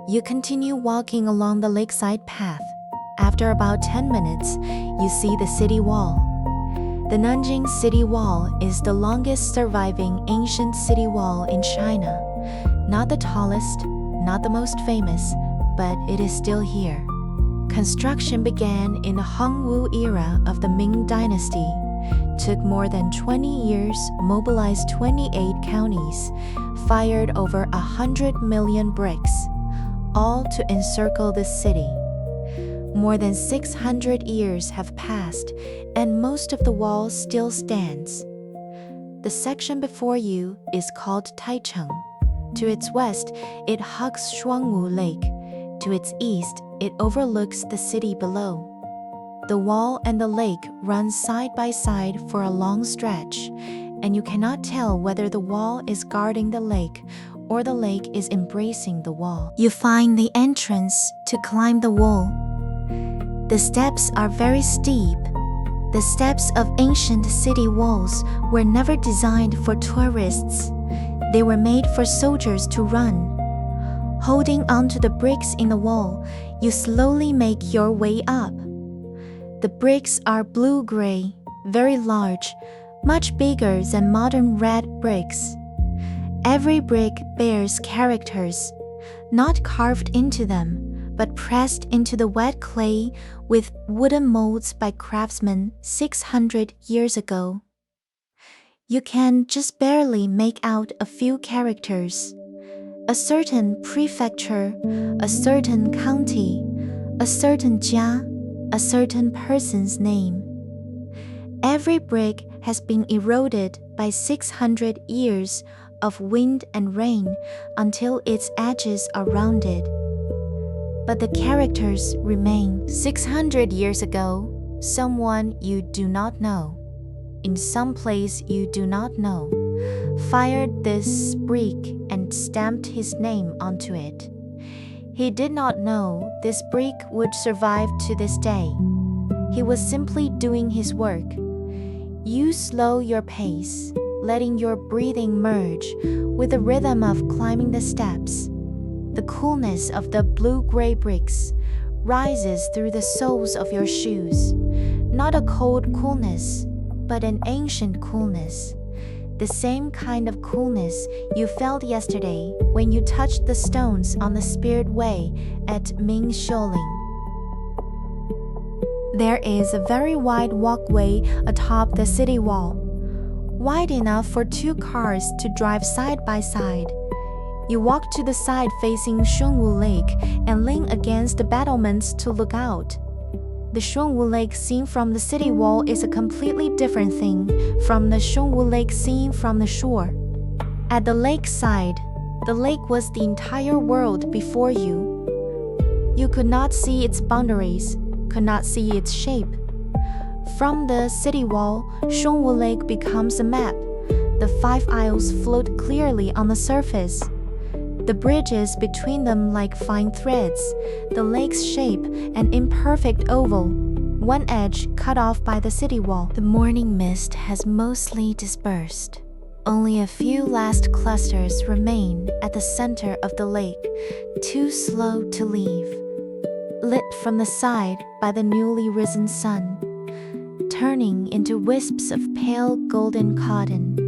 you continue walking along the lakeside path. After about 10 minutes, you see the city wall. The Nanjing city wall is the longest surviving ancient city wall in China. Not the tallest, not the most famous, but it is still here. Construction began in the Hongwu era of the Ming dynasty. Took more than 20 years, mobilized 28 counties, fired over 100 million bricks, all to encircle the city. More than 600 years have passed, and most of the wall still stands. The section before you is called Taicheng. To its west, it hugs Xuanwu Lake. To its east, it overlooks the city below. The wall and the lake run side by side for a long stretch, and you cannot tell whether the wall is guarding the lake or the lake is embracing the wall. You find the entrance to climb the wall. The steps are very steep. The steps of ancient city walls were never designed for tourists. They were made for soldiers to run. Holding onto the bricks in the wall, you slowly make your way up. The bricks are blue-gray, very large, much bigger than modern red bricks. Every brick bears characters, not carved into them, but pressed into the wet clay with wooden molds by craftsmen 600 years ago. You can just barely make out a few characters. A certain prefecture, a certain county, a certain jia, a certain person's name. Every brick has been eroded by 600 years of wind and rain until its edges are rounded. But the characters remain. 600 years ago, someone you do not know, in some place you do not know, fired this brick and stamped his name onto it. He did not know this brick would survive to this day. He was simply doing his work. You slow your pace, letting your breathing merge with the rhythm of climbing the steps. The coolness of the blue-gray bricks rises through the soles of your shoes. Not a cold coolness, but an ancient coolness. The same kind of coolness you felt yesterday when you touched the stones on the Spirit Way at Ming Xiaoling. There is a very wide walkway atop the city wall, wide enough for 2 cars to drive side by side. You walk to the side facing Xuanwu Lake and lean against the battlements to look out. The Xuanwu Lake seen from the city wall is a completely different thing from the Xuanwu Lake seen from the shore. At the lake side, the lake was the entire world before you. You could not see its boundaries, could not see its shape. From the city wall, Xuanwu Lake becomes a map. The 5 isles float clearly on the surface. The bridges between them like fine threads, the lake's shape an imperfect oval, one edge cut off by the city wall. The morning mist has mostly dispersed. Only a few last clusters remain at the center of the lake, too slow to leave. Lit from the side by the newly risen sun, turning into wisps of pale golden cotton.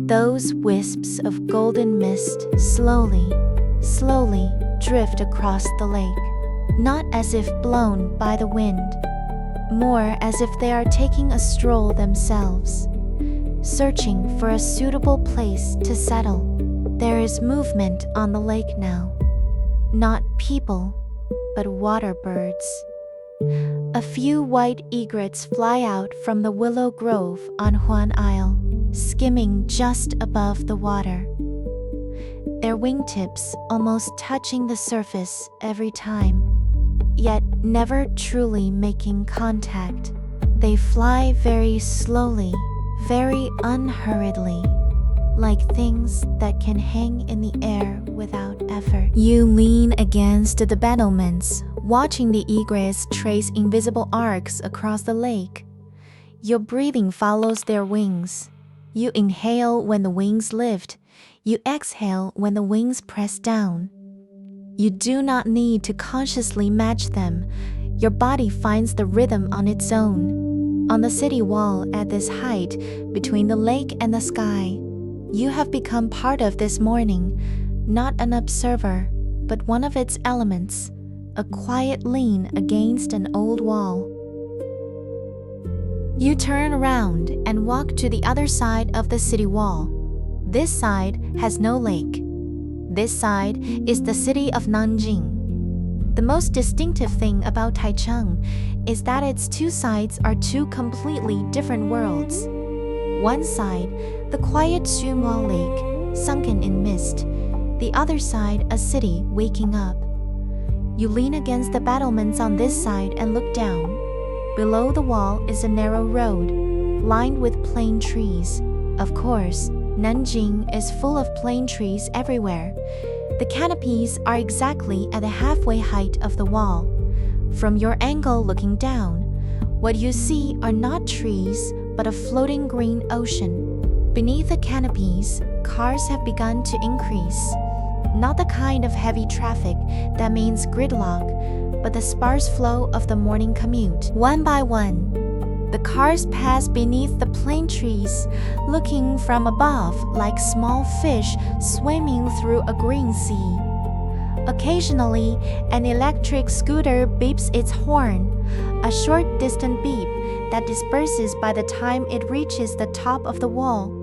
Those wisps of golden mist slowly, slowly drift across the lake, not as if blown by the wind, more as if they are taking a stroll themselves, searching for a suitable place to settle. There is movement on the lake now, not people, but water birds. A few white egrets fly out from the willow grove on Huan Isle, skimming just above the water, their wingtips almost touching the surface every time, yet never truly making contact. They fly very slowly, very unhurriedly, like things that can hang in the air without effort. You lean against the battlements, watching the egrets trace invisible arcs across the lake. Your breathing follows their wings. You inhale when the wings lift. You exhale when the wings press down. You do not need to consciously match them. Your body finds the rhythm on its own. On the city wall at this height, between the lake and the sky, you have become part of this morning, not an observer, but one of its elements, a quiet lean against an old wall. You turn around and walk to the other side of the city wall. This side has no lake. This side is the city of Nanjing. The most distinctive thing about Taichung is that its 2 sides are 2 completely different worlds. One side, the quiet Xuanwu Lake, sunken in mist. The other side, a city waking up. You lean against the battlements on this side and look down. Below the wall is a narrow road, lined with plane trees. Of course, Nanjing is full of plane trees everywhere. The canopies are exactly at the halfway height of the wall. From your angle looking down, what you see are not trees, but a floating green ocean. Beneath the canopies, cars have begun to increase. Not the kind of heavy traffic that means gridlock, but the sparse flow of the morning commute. One by one, the cars pass beneath the plane trees, looking from above like small fish swimming through a green sea. Occasionally, an electric scooter beeps its horn, a short distant beep that disperses by the time it reaches the top of the wall.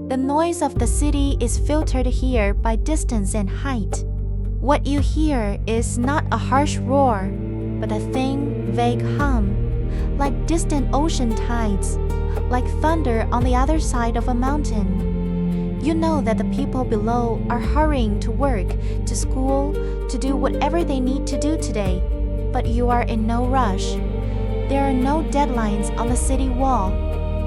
The noise of the city is filtered here by distance and height. What you hear is not a harsh roar, but a thin, vague hum, like distant ocean tides, like thunder on the other side of a mountain. You know that the people below are hurrying to work, to school, to do whatever they need to do today, but you are in no rush. There are no deadlines on the city wall.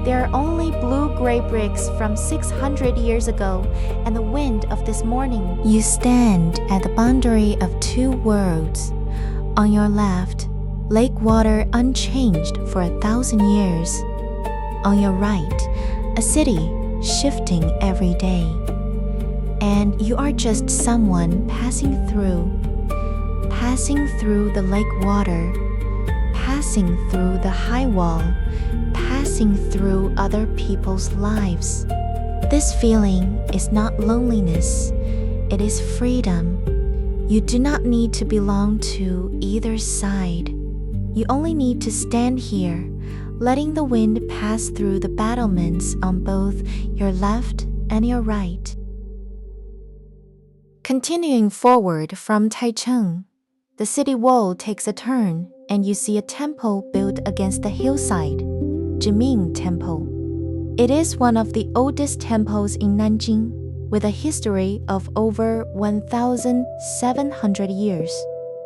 There are only blue-gray bricks from 600 years ago and the wind of this morning. You stand at the boundary of two worlds. On your left, lake water unchanged for 1,000 years. On your right, a city shifting every day. And you are just someone passing through the lake water, passing through the high wall, passing through other people's lives. This feeling is not loneliness, it is freedom. You do not need to belong to either side. You only need to stand here, letting the wind pass through the battlements on both your left and your right. Continuing forward from Taichung, the city wall takes a turn and you see a temple built against the hillside, Ming Temple. It is one of the oldest temples in Nanjing, with a history of over 1,700 years.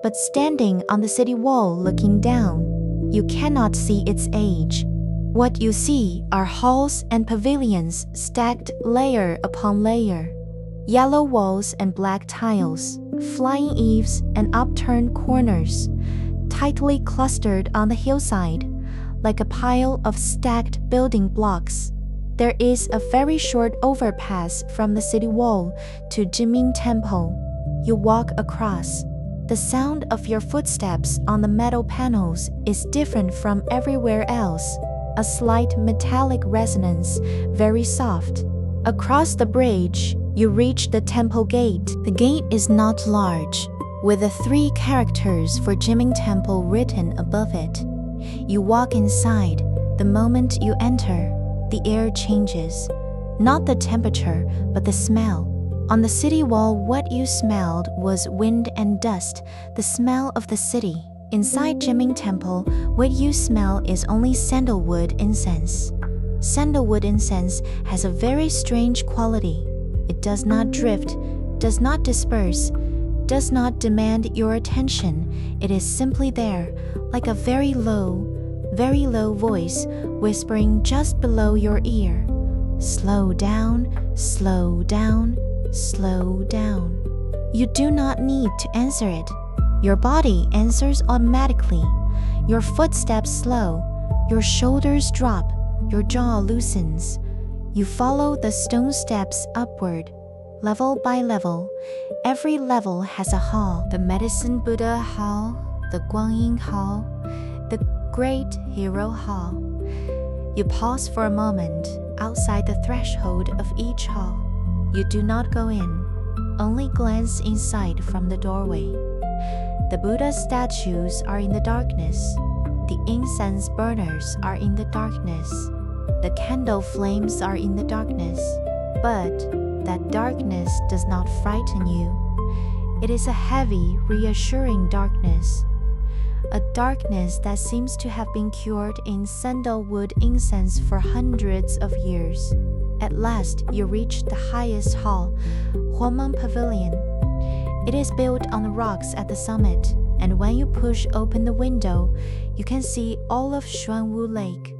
But standing on the city wall looking down, you cannot see its age. What you see are halls and pavilions stacked layer upon layer, yellow walls and black tiles, flying eaves and upturned corners, tightly clustered on the hillside, like a pile of stacked building blocks. There is a very short overpass from the city wall to Ming Temple. You walk across. The sound of your footsteps on the metal panels is different from everywhere else, a slight metallic resonance, very soft. Across the bridge, you reach the temple gate. The gate is not large, with the 3 characters for Ming Temple written above it. You walk inside. The moment you enter, the air changes. Not the temperature, but the smell. On the city wall, what you smelled was wind and dust, the smell of the city. Inside Ming Temple, what you smell is only sandalwood incense. Sandalwood incense has a very strange quality. It does not drift, does not disperse, does not demand your attention. It is simply there, like a very low voice whispering just below your ear. Slow down, slow down, slow down. You do not need to answer it. Your body answers automatically. Your footsteps slow, your shoulders drop, your jaw loosens. You follow the stone steps upward, level by level. Every level has a hall. The Medicine Buddha Hall, the Guanyin Hall, the Great Hero Hall. You pause for a moment outside the threshold of each hall. You do not go in, only glance inside from the doorway. The Buddha statues are in the darkness. The incense burners are in the darkness. The candle flames are in the darkness. But that darkness does not frighten you. It is a heavy, reassuring darkness. A darkness that seems to have been cured in sandalwood incense for hundreds of years. At last, you reach the highest hall, Huomeng Pavilion. It is built on the rocks at the summit, and when you push open the window, you can see all of Xuanwu Lake.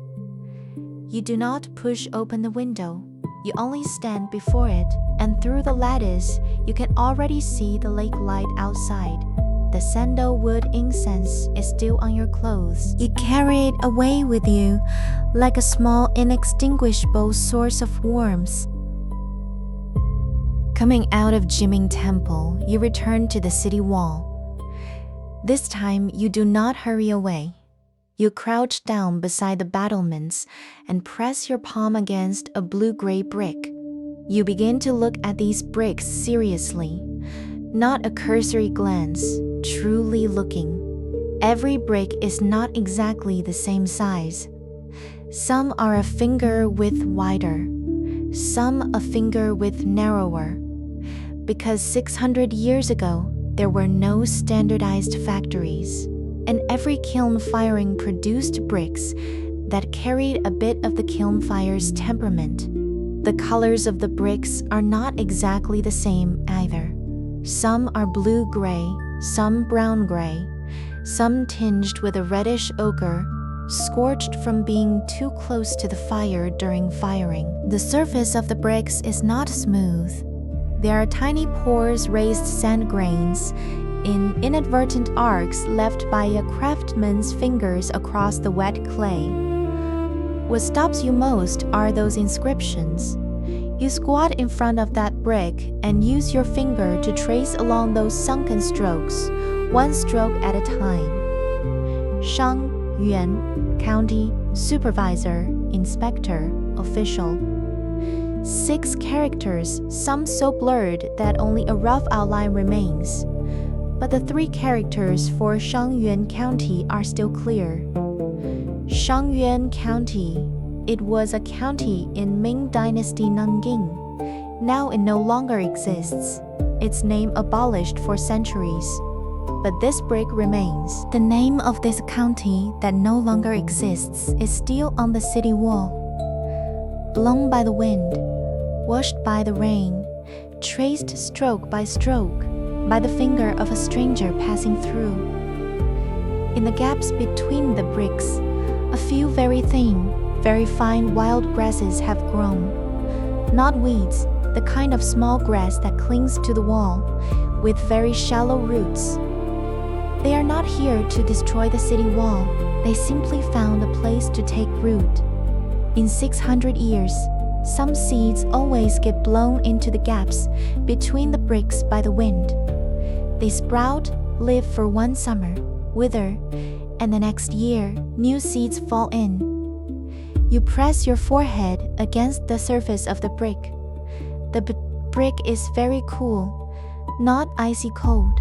You do not push open the window. You only stand before it, and through the lattice, you can already see the lake light outside. The sandalwood incense is still on your clothes. You carry it away with you, like a small, inextinguishable source of warmth. Coming out of Ming Temple, you return to the city wall. This time, you do not hurry away. You crouch down beside the battlements and press your palm against a blue-gray brick. You begin to look at these bricks seriously, not a cursory glance, truly looking. Every brick is not exactly the same size. Some are a finger width wider, some a finger width narrower. Because 600 years ago, there were no standardized factories. and every kiln firing produced bricks that carried a bit of the kiln fire's temperament. The colors of the bricks are not exactly the same either. Some are blue-gray, some brown-gray, some tinged with a reddish ochre, scorched from being too close to the fire during firing. The surface of the bricks is not smooth. There are tiny pores, raised sand grains, in inadvertent arcs left by a craftsman's fingers across the wet clay. What stops you most are those inscriptions. You squat in front of that brick and use your finger to trace along those sunken strokes, one stroke at a time. Shang, Yuan, County, Supervisor, Inspector, Official. 6 characters, some so blurred that only a rough outline remains. But the 3 characters for Shangyuan County are still clear. Shangyuan County. It was a county in Ming Dynasty Nanjing. Now it no longer exists. Its name abolished for centuries. But this brick remains. The name of this county that no longer exists is still on the city wall. Blown by the wind, washed by the rain, traced stroke by stroke by the finger of a stranger passing through. In the gaps between the bricks, a few very thin, very fine wild grasses have grown. Not weeds, the kind of small grass that clings to the wall, with very shallow roots. They are not here to destroy the city wall. They simply found a place to take root. In 600 years, some seeds always get blown into the gaps between the bricks by the wind. They sprout, live for one summer, wither, and the next year, new seeds fall in. You press your forehead against the surface of the brick. The brick is very cool, not icy cold,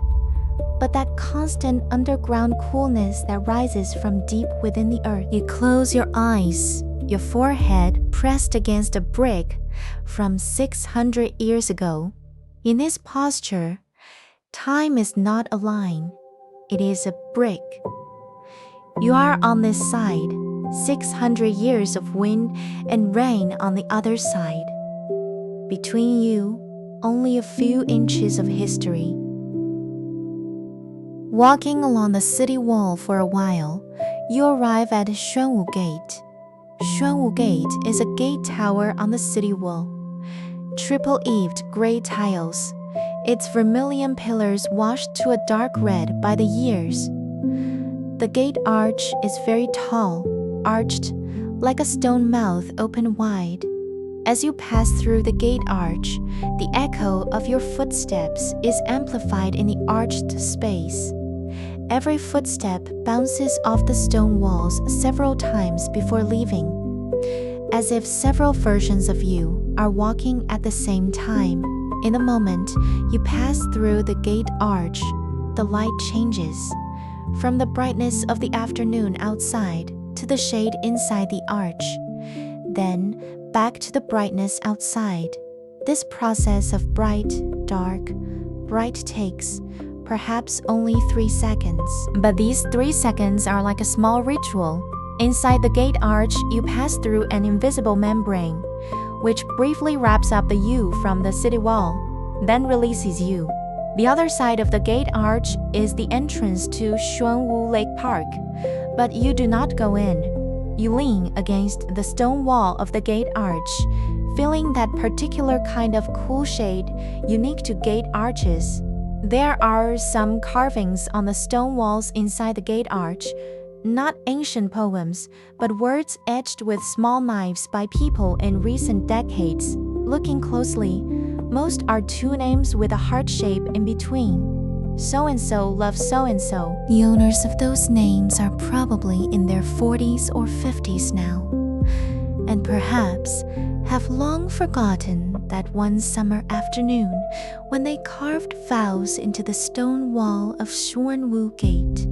but that constant underground coolness that rises from deep within the earth. You close your eyes, your forehead pressed against a brick from 600 years ago. In this posture, time is not a line, it is a brick. You are on this side, 600 years of wind and rain on the other side. Between you, only a few inches of history. Walking along the city wall for a while, you arrive at Xuanwu Gate. Xuanwu Gate is a gate tower on the city wall. Triple-eaved gray tiles, its vermilion pillars washed to a dark red by the years. The gate arch is very tall, arched, like a stone mouth open wide. As you pass through the gate arch, the echo of your footsteps is amplified in the arched space. Every footstep bounces off the stone walls several times before leaving, as if several versions of you are walking at the same time. In the moment you pass through the gate arch, the light changes, from the brightness of the afternoon outside to the shade inside the arch, then back to the brightness outside. This process of bright, dark, bright takes perhaps only 3 seconds. But these 3 seconds are like a small ritual. Inside the gate arch, you pass through an invisible membrane, which briefly wraps up the you from the city wall, then releases you. The other side of the gate arch is the entrance to Xuanwu Lake Park, but you do not go in. You lean against the stone wall of the gate arch, feeling that particular kind of cool shade unique to gate arches. There are some carvings on the stone walls inside the gate arch, not ancient poems, but words etched with small knives by people in recent decades. Looking closely, most are 2 names with a heart shape in between. So-and-so loves so-and-so. The owners of those names are probably in their 40s or 50s now, and perhaps have long forgotten that one summer afternoon when they carved vows into the stone wall of Xuanwu Gate.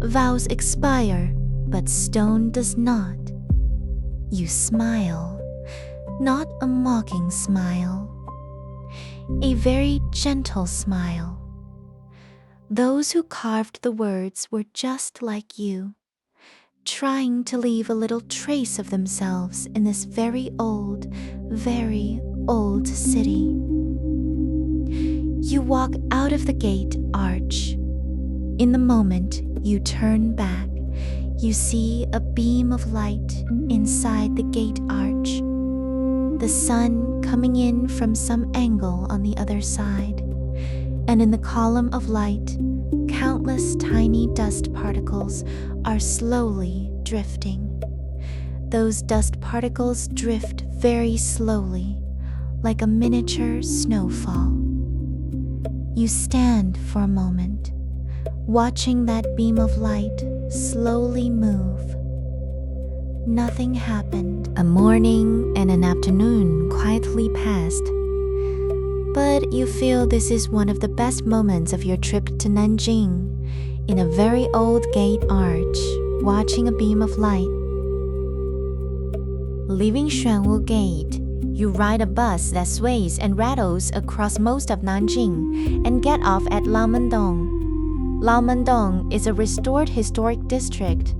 Vows expire, but stone does not. You smile, not a mocking smile, a very gentle smile. Those who carved the words were just like you, trying to leave a little trace of themselves in this very old city. You walk out of the gate arch. In the moment you turn back, you see a beam of light inside the gate arch. The sun coming in from some angle on the other side, and in the column of light, countless tiny dust particles are slowly drifting. Those dust particles drift very slowly, like a miniature snowfall. You stand for a moment, watching that beam of light slowly move. Nothing happened. A morning and an afternoon quietly passed. But you feel this is one of the best moments of your trip to Nanjing, in a very old gate arch, watching a beam of light. Leaving Xuanwu Gate, you ride a bus that sways and rattles across most of Nanjing and get off at Laomendong. Laomendong is a restored historic district,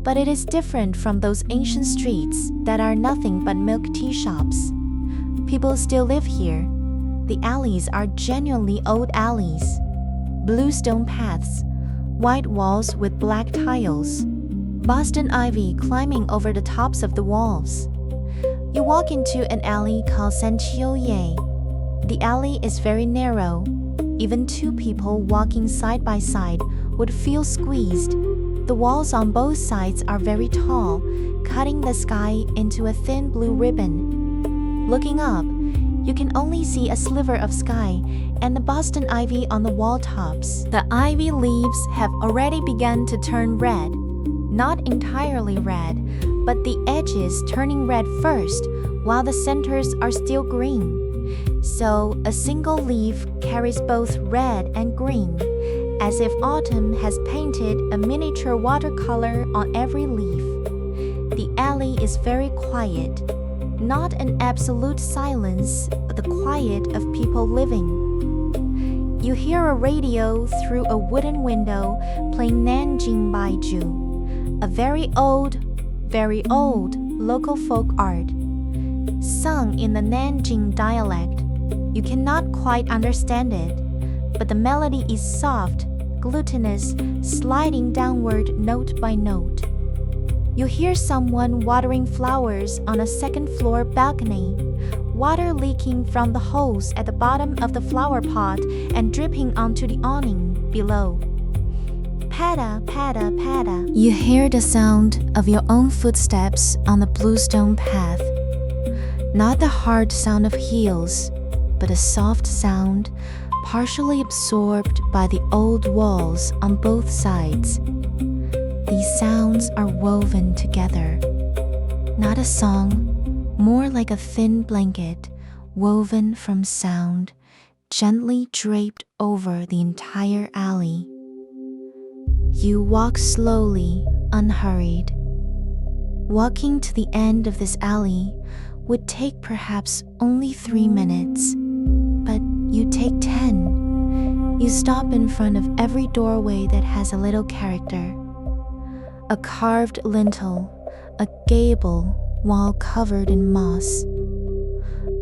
but it is different from those ancient streets that are nothing but milk tea shops. People still live here. The alleys are genuinely old alleys. Blue stone paths, white walls with black tiles, Boston ivy climbing over the tops of the walls. You walk into an alley called Zixia Lake. The alley is very narrow. Even two people walking side by side would feel squeezed. The walls on both sides are very tall, cutting the sky into a thin blue ribbon. Looking up, you can only see a sliver of sky and the Boston ivy on the wall tops. The ivy leaves have already begun to turn red. Not entirely red, but the edges turning red first, while the centers are still green. So a single leaf carries both red and green, as if autumn has painted a miniature watercolor on every leaf. The alley is very quiet. Not an absolute silence, but the quiet of people living. You hear a radio through a wooden window playing Nanjing Baiju, a very old local folk art, sung in the Nanjing dialect. You cannot quite understand it, but the melody is soft, glutinous, sliding downward note by note. You hear someone watering flowers on a second-floor balcony, water leaking from the holes at the bottom of the flower pot and dripping onto the awning below. Patta, patta, patta. You hear the sound of your own footsteps on the bluestone path. Not the hard sound of heels, but a soft sound, partially absorbed by the old walls on both sides. These sounds are woven together. Not a song, more like a thin blanket, woven from sound, gently draped over the entire alley. You walk slowly, unhurried. Walking to the end of this alley would take perhaps only 3 minutes, but you take 10. You stop in front of every doorway that has a little character. A carved lintel, a gable wall covered in moss,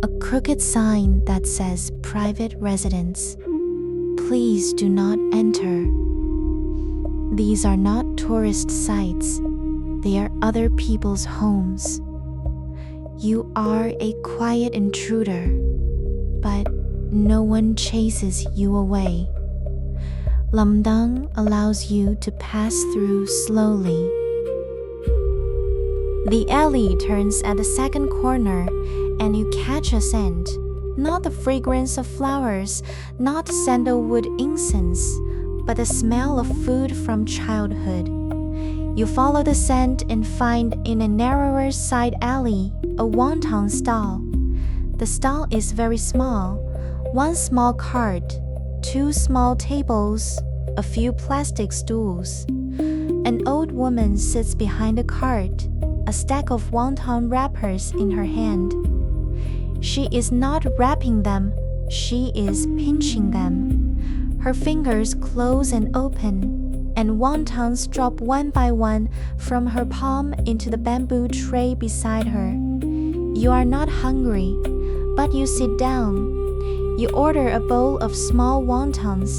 a crooked sign that says private residence. Please do not enter. These are not tourist sites. They are other people's homes. You are a quiet intruder, but no one chases you away. Laomendong allows you to pass through slowly. The alley turns at the second corner, and you catch a scent. Not the fragrance of flowers, not sandalwood incense, but the smell of food from childhood. You follow the scent and find in a narrower side alley a wonton stall. The stall is very small. One small cart, 2 small tables, a few plastic stools. An old woman sits behind the cart, a stack of wonton wrappers in her hand. She is not wrapping them, she is pinching them. Her fingers close and open, and wontons drop one by one from her palm into the bamboo tray beside her. You are not hungry, but you sit down. You order a bowl of small wontons.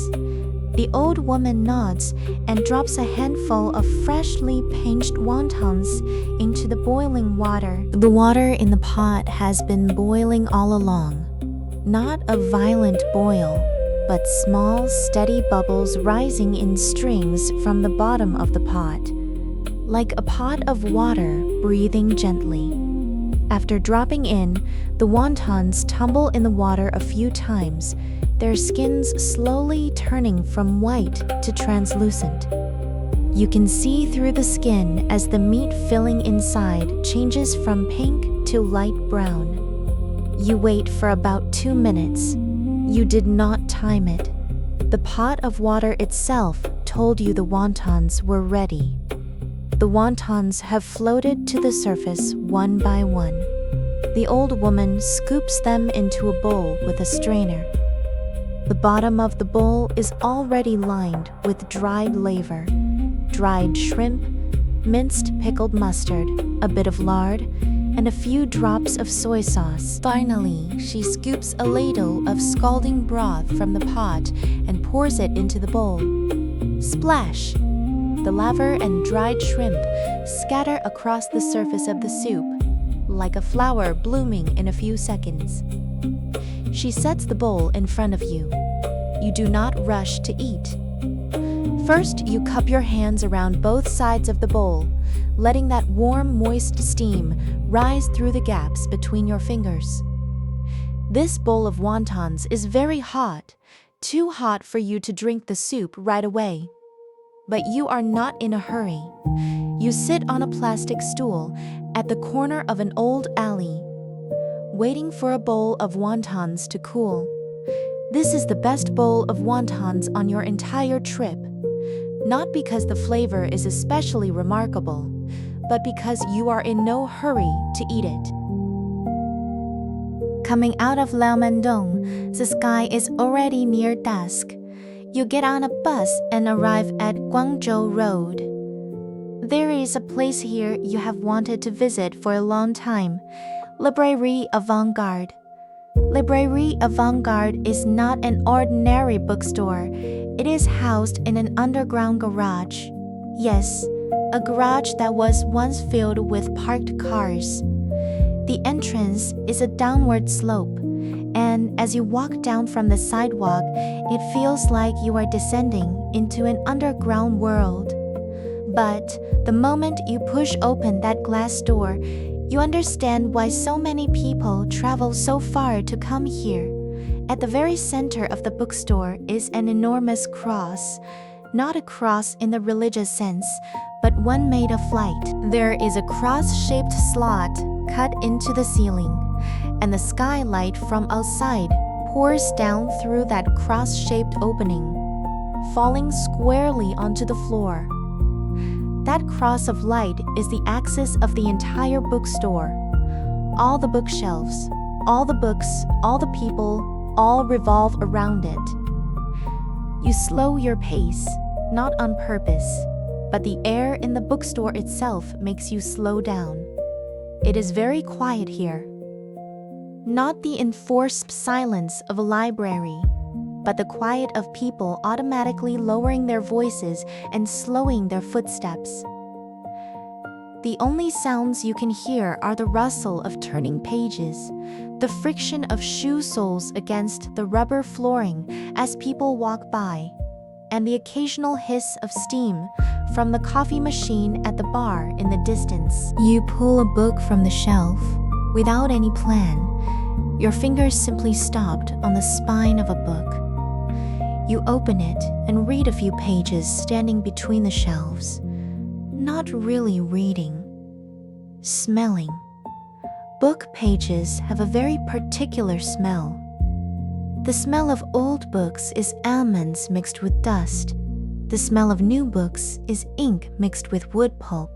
The old woman nods and drops a handful of freshly pinched wontons into the boiling water. The water in the pot has been boiling all along. Not a violent boil, but small, steady bubbles rising in strings from the bottom of the pot, like a pot of water breathing gently. After dropping in, the wontons tumble in the water a few times, their skins slowly turning from white to translucent. You can see through the skin as the meat filling inside changes from pink to light brown. You wait for about 2 minutes. You did not time it. The pot of water itself told you the wontons were ready. The wontons have floated to the surface one by one. The old woman scoops them into a bowl with a strainer. The bottom of the bowl is already lined with dried laver, dried shrimp, minced pickled mustard, a bit of lard, and a few drops of soy sauce. Finally, she scoops a ladle of scalding broth from the pot and pours it into the bowl. Splash! The laver and dried shrimp scatter across the surface of the soup, like a flower blooming in a few seconds. She sets the bowl in front of you. You do not rush to eat. First, you cup your hands around both sides of the bowl, letting that warm, moist steam rise through the gaps between your fingers. This bowl of wontons is very hot, too hot for you to drink the soup right away. But you are not in a hurry. You sit on a plastic stool at the corner of an old alley, waiting for a bowl of wontons to cool. This is the best bowl of wontons on your entire trip, not because the flavor is especially remarkable, but because you are in no hurry to eat it. Coming out of Laomendong, the sky is already near dusk. You get on a bus and arrive at Guangzhou Road. There is a place here you have wanted to visit for a long time, Librairie Avant-Garde. Librairie Avant-Garde is not an ordinary bookstore. It is housed in an underground garage. Yes, a garage that was once filled with parked cars. The entrance is a downward slope, and as you walk down from the sidewalk, it feels like you are descending into an underground world. But the moment you push open that glass door, you understand why so many people travel so far to come here. At the very center of the bookstore is an enormous cross, not a cross in the religious sense, but one made of light. There is a cross-shaped slot cut into the ceiling, and the skylight from outside pours down through that cross-shaped opening, falling squarely onto the floor. That cross of light is the axis of the entire bookstore. All the bookshelves, all the books, all the people, all revolve around it. You slow your pace, not on purpose, but the air in the bookstore itself makes you slow down. It is very quiet here. Not the enforced silence of a library, but the quiet of people automatically lowering their voices and slowing their footsteps. The only sounds you can hear are the rustle of turning pages, the friction of shoe soles against the rubber flooring as people walk by, and the occasional hiss of steam from the coffee machine at the bar in the distance. You pull a book from the shelf without any plan. Your fingers simply stopped on the spine of a book. You open it and read a few pages standing between the shelves. Not really reading. Smelling. Book pages have a very particular smell. The smell of old books is almonds mixed with dust. The smell of new books is ink mixed with wood pulp.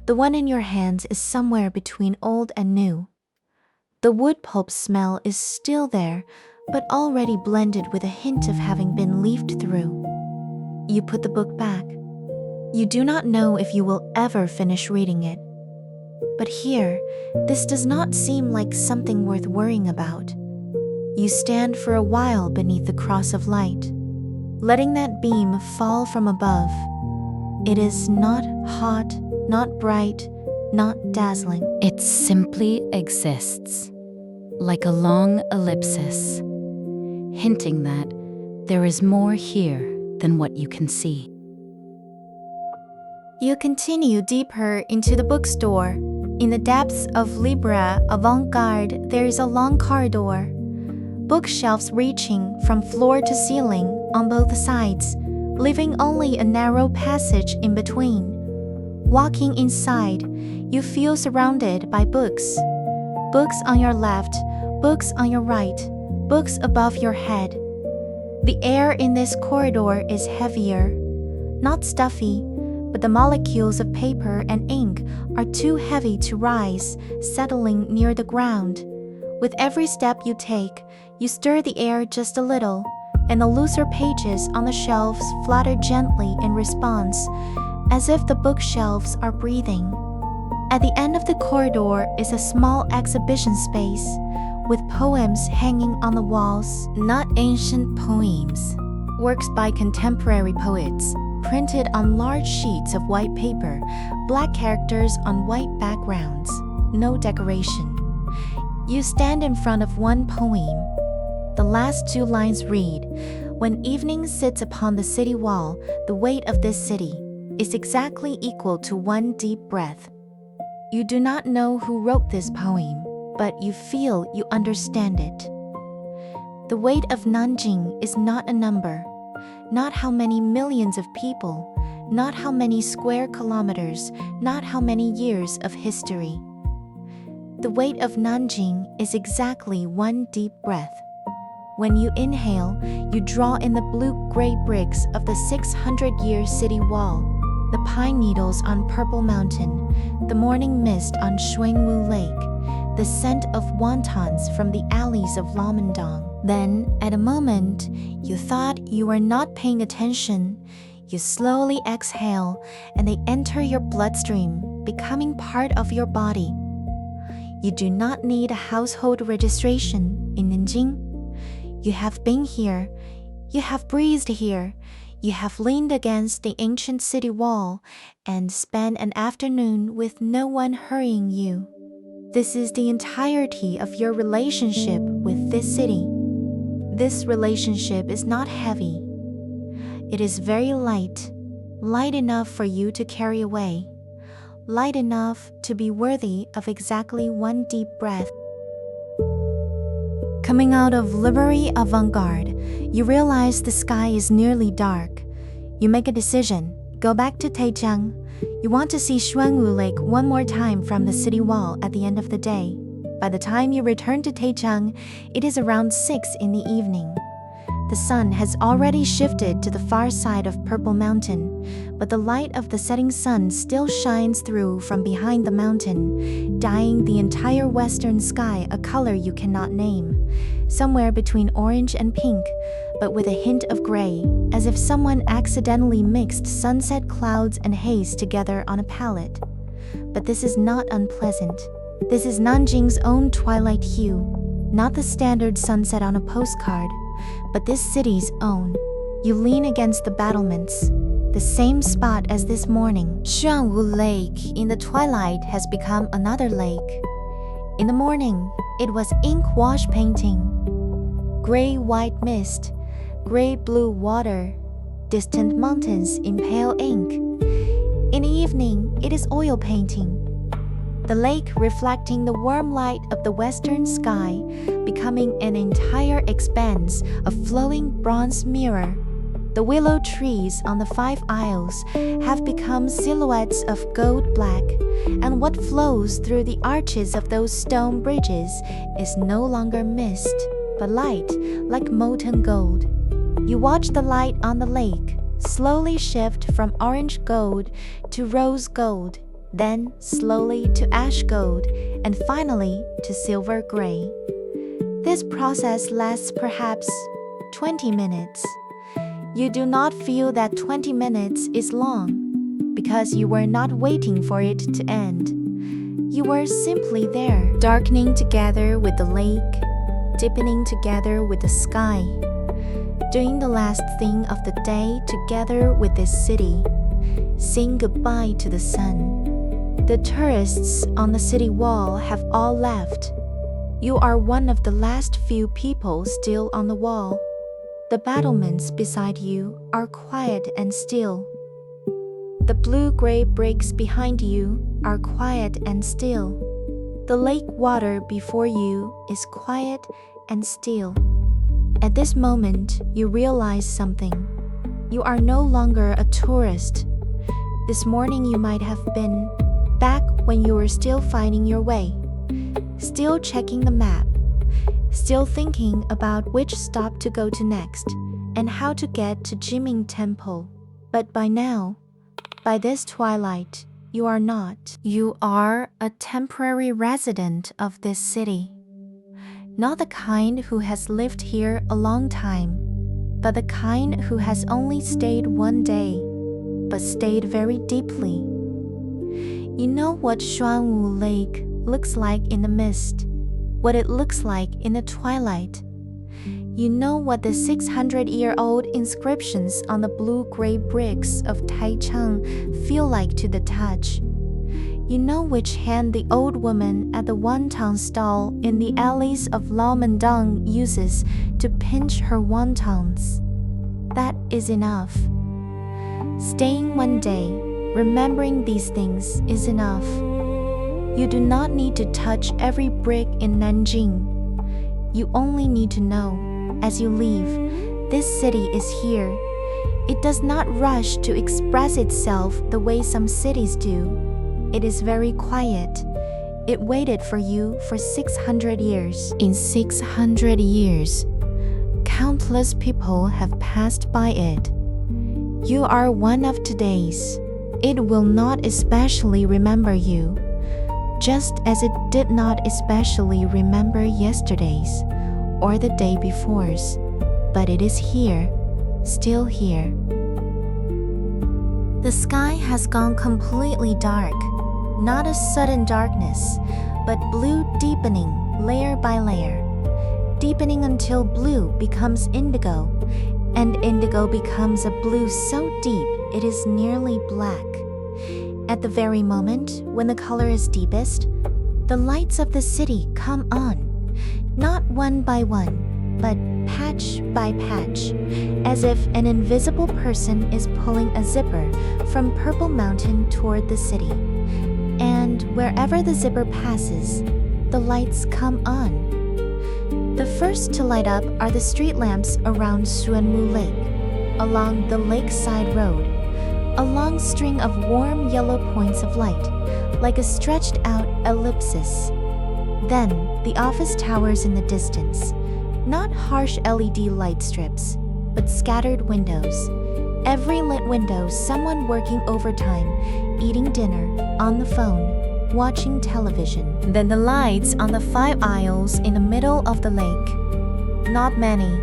The one in your hands is somewhere between old and new. The wood pulp smell is still there, but already blended with a hint of having been leafed through. You put the book back. You do not know if you will ever finish reading it. But here, this does not seem like something worth worrying about. You stand for a while beneath the cross of light, letting that beam fall from above. It is not hot, not bright, not dazzling. It simply exists, like a long ellipsis, hinting that there is more here than what you can see. You continue deeper into the bookstore. In the depths of Librairie Avant-Garde, there is a long corridor. Bookshelves reaching from floor to ceiling on both sides, leaving only a narrow passage in between. Walking inside, you feel surrounded by books. Books on your left, books on your right, books above your head. The air in this corridor is heavier, not stuffy, but the molecules of paper and ink are too heavy to rise, settling near the ground. With every step you take, you stir the air just a little, and the looser pages on the shelves flutter gently in response, as if the bookshelves are breathing. At the end of the corridor is a small exhibition space, with poems hanging on the walls, not ancient poems, works by contemporary poets, printed on large sheets of white paper, black characters on white backgrounds, no decoration. You stand in front of one poem. The last two lines read, "When evening sits upon the city wall, the weight of this city is exactly equal to one deep breath." You do not know who wrote this poem, but you feel you understand it. The weight of Nanjing is not a number, not how many millions of people, not how many square kilometers, not how many years of history. The weight of Nanjing is exactly one deep breath. When you inhale, you draw in the blue-gray bricks of the 600-year city wall, the pine needles on Purple Mountain, the morning mist on Xuanwu Lake, the scent of wontons from the alleys of Laomendong. Then, at a moment, you thought you were not paying attention. You slowly exhale, and they enter your bloodstream, becoming part of your body. You do not need a household registration in Nanjing. You have been here. You have breathed here. You have leaned against the ancient city wall and spent an afternoon with no one hurrying you. This is the entirety of your relationship with this city. This relationship is not heavy. It is very light, light enough for you to carry away, light enough to be worthy of exactly one deep breath. Coming out of Librairie Avant-Garde, you realize the sky is nearly dark. You make a decision. Go back to Taichung. You want to see Xuanwu Lake one more time from the city wall at the end of the day. By the time you return to Taichung, it is around 6 in the evening. The sun has already shifted to the far side of Purple Mountain, but the light of the setting sun still shines through from behind the mountain, dyeing the entire western sky a color you cannot name, somewhere between orange and pink, but with a hint of gray, as if someone accidentally mixed sunset clouds and haze together on a palette. But this is not unpleasant. This is Nanjing's own twilight hue, not the standard sunset on a postcard, but this city's own. You lean against the battlements, the same spot as this morning. Xuanwu Lake in the twilight has become another lake. In the morning, it was ink wash painting. Gray-white mist, gray-blue water, distant mountains in pale ink. In the evening, it is oil painting. The lake reflecting the warm light of the western sky, becoming an entire expanse of flowing bronze mirror. The willow trees on the 5 aisles have become silhouettes of gold black, and what flows through the arches of those stone bridges is no longer mist, but light, like molten gold. You watch the light on the lake slowly shift from orange gold to rose gold, then slowly to ash gold, and finally to silver gray. This process lasts perhaps 20 minutes. You do not feel that 20 minutes is long because you were not waiting for it to end. You were simply there, darkening together with the lake, deepening together with the sky, doing the last thing of the day together with this city, saying goodbye to the sun. The tourists on the city wall have all left. You are one of the last few people still on the wall. The battlements beside you are quiet and still. The blue-gray bricks behind you are quiet and still. The lake water before you is quiet and still. At this moment, you realize something. You are no longer a tourist. This morning you might have been back when you were still finding your way, still checking the map, still thinking about which stop to go to next and how to get to Ming Temple. But by now, by this twilight, you are not. You are a temporary resident of this city. Not the kind who has lived here a long time, but the kind who has only stayed one day, but stayed very deeply. You know what Xuanwu Lake looks like in the mist, what it looks like in the twilight. You know what the 600-year-old inscriptions on the blue-gray bricks of Taichung feel like to the touch. You know which hand the old woman at the wonton stall in the alleys of Laomendong uses to pinch her wontons. That is enough. Staying one day, remembering these things is enough. You do not need to touch every brick in Nanjing. You only need to know, as you leave, this city is here. It does not rush to express itself the way some cities do. It is very quiet. It waited for you for 600 years. In 600 years, countless people have passed by it. You are one of today's. It will not especially remember you, just as it did not especially remember yesterday's or the day before's, but it is here, still here. The sky has gone completely dark, not a sudden darkness, but blue deepening layer by layer, deepening until blue becomes indigo, and indigo becomes a blue so deep it is nearly black. At the very moment when the color is deepest, the lights of the city come on, not one by one, but patch by patch, as if an invisible person is pulling a zipper from Purple Mountain toward the city. And wherever the zipper passes, the lights come on. The first to light up are the street lamps around Xuanwu Lake, along the lakeside road, a long string of warm yellow points of light, like a stretched out ellipsis. Then, the office towers in the distance, not harsh LED light strips, but scattered windows. Every lit window, someone working overtime, eating dinner, on the phone, watching television. Then the lights on the 5 aisles in the middle of the lake. Not many,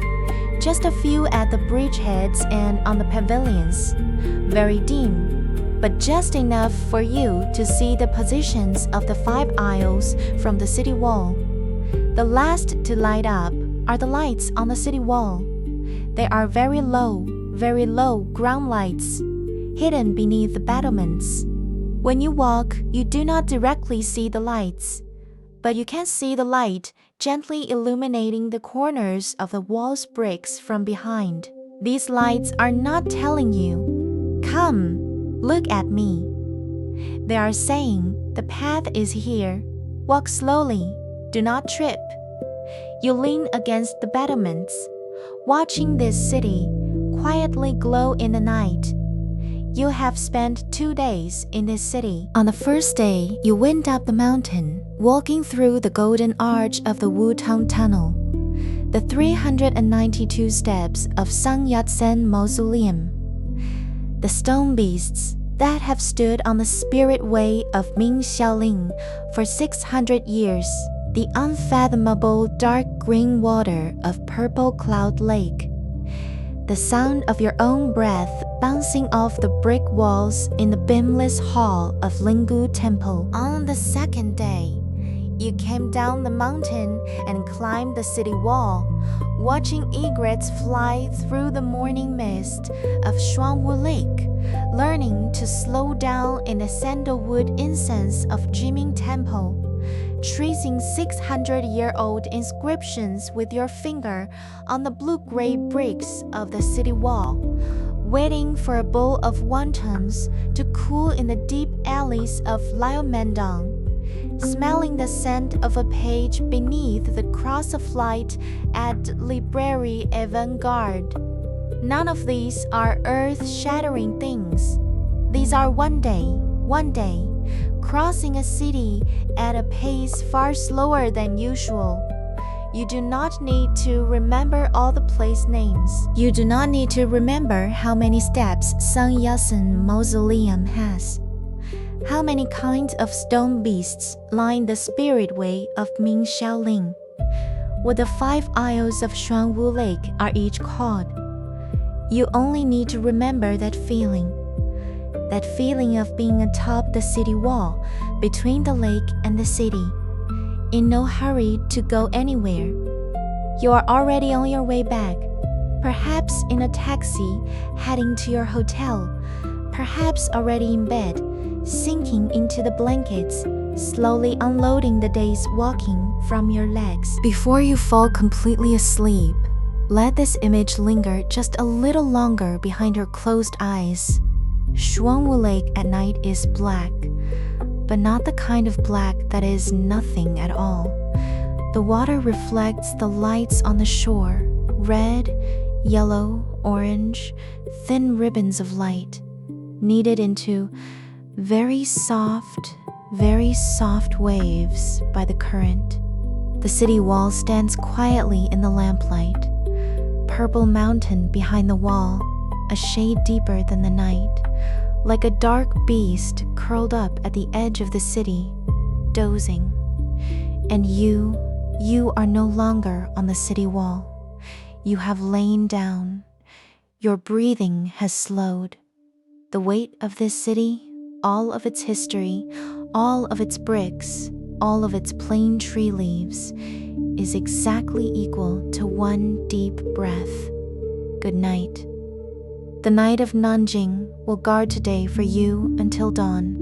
just a few at the bridgeheads and on the pavilions. Very dim, but just enough for you to see the positions of the 5 aisles from the city wall. The last to light up are the lights on the city wall. They are very low ground lights, hidden beneath the battlements. When you walk, you do not directly see the lights, but you can see the light gently illuminating the corners of the wall's bricks from behind. These lights are not telling you, "Come, look at me." They are saying, "The path is here. Walk slowly. Do not trip." You lean against the battlements, watching this city quietly glow in the night. You have spent 2 days in this city. On the first day, you went up the mountain, walking through the golden arch of the Wutong Tunnel, the 392 steps of Yat-sen Mausoleum, the stone beasts that have stood on the spirit way of Ming Xiaoling for 600 years, the unfathomable dark green water of Purple Cloud Lake, the sound of your own breath bouncing off the brick walls in the beamless hall of Linggu Temple. On the second day, you came down the mountain and climbed the city wall, watching egrets fly through the morning mist of Xuanwu Lake, learning to slow down in the sandalwood incense of Ming Temple, tracing 600-year-old inscriptions with your finger on the blue-gray bricks of the city wall, waiting for a bowl of wontons to cool in the deep alleys of Laomendong, smelling the scent of a page beneath the cross of light at Librairie Avant-Garde. None of these are earth-shattering things. These are one day, crossing a city at a pace far slower than usual. You do not need to remember all the place names. You do not need to remember how many steps Yat-sen Mausoleum has. How many kinds of stone beasts line the spirit way of Ming Xiaoling. What the 5 aisles of Xuanwu Lake are each called. You only need to remember that feeling of being atop the city wall, between the lake and the city, in no hurry to go anywhere. You are already on your way back, perhaps in a taxi heading to your hotel, perhaps already in bed, sinking into the blankets, slowly unloading the day's walking from your legs. Before you fall completely asleep, let this image linger just a little longer behind your closed eyes. Xuanwu Lake at night is black, but not the kind of black that is nothing at all. The water reflects the lights on the shore, red, yellow, orange, thin ribbons of light, kneaded into very soft waves by the current. The city wall stands quietly in the lamplight. Purple mountain behind the wall, a shade deeper than the night, like a dark beast curled up at the edge of the city, dozing. And you are no longer on the city wall. You have lain down. Your breathing has slowed. The weight of this city, all of its history, all of its bricks, all of its plain tree leaves, is exactly equal to one deep breath. Good night. The night of Nanjing will guard today for you until dawn.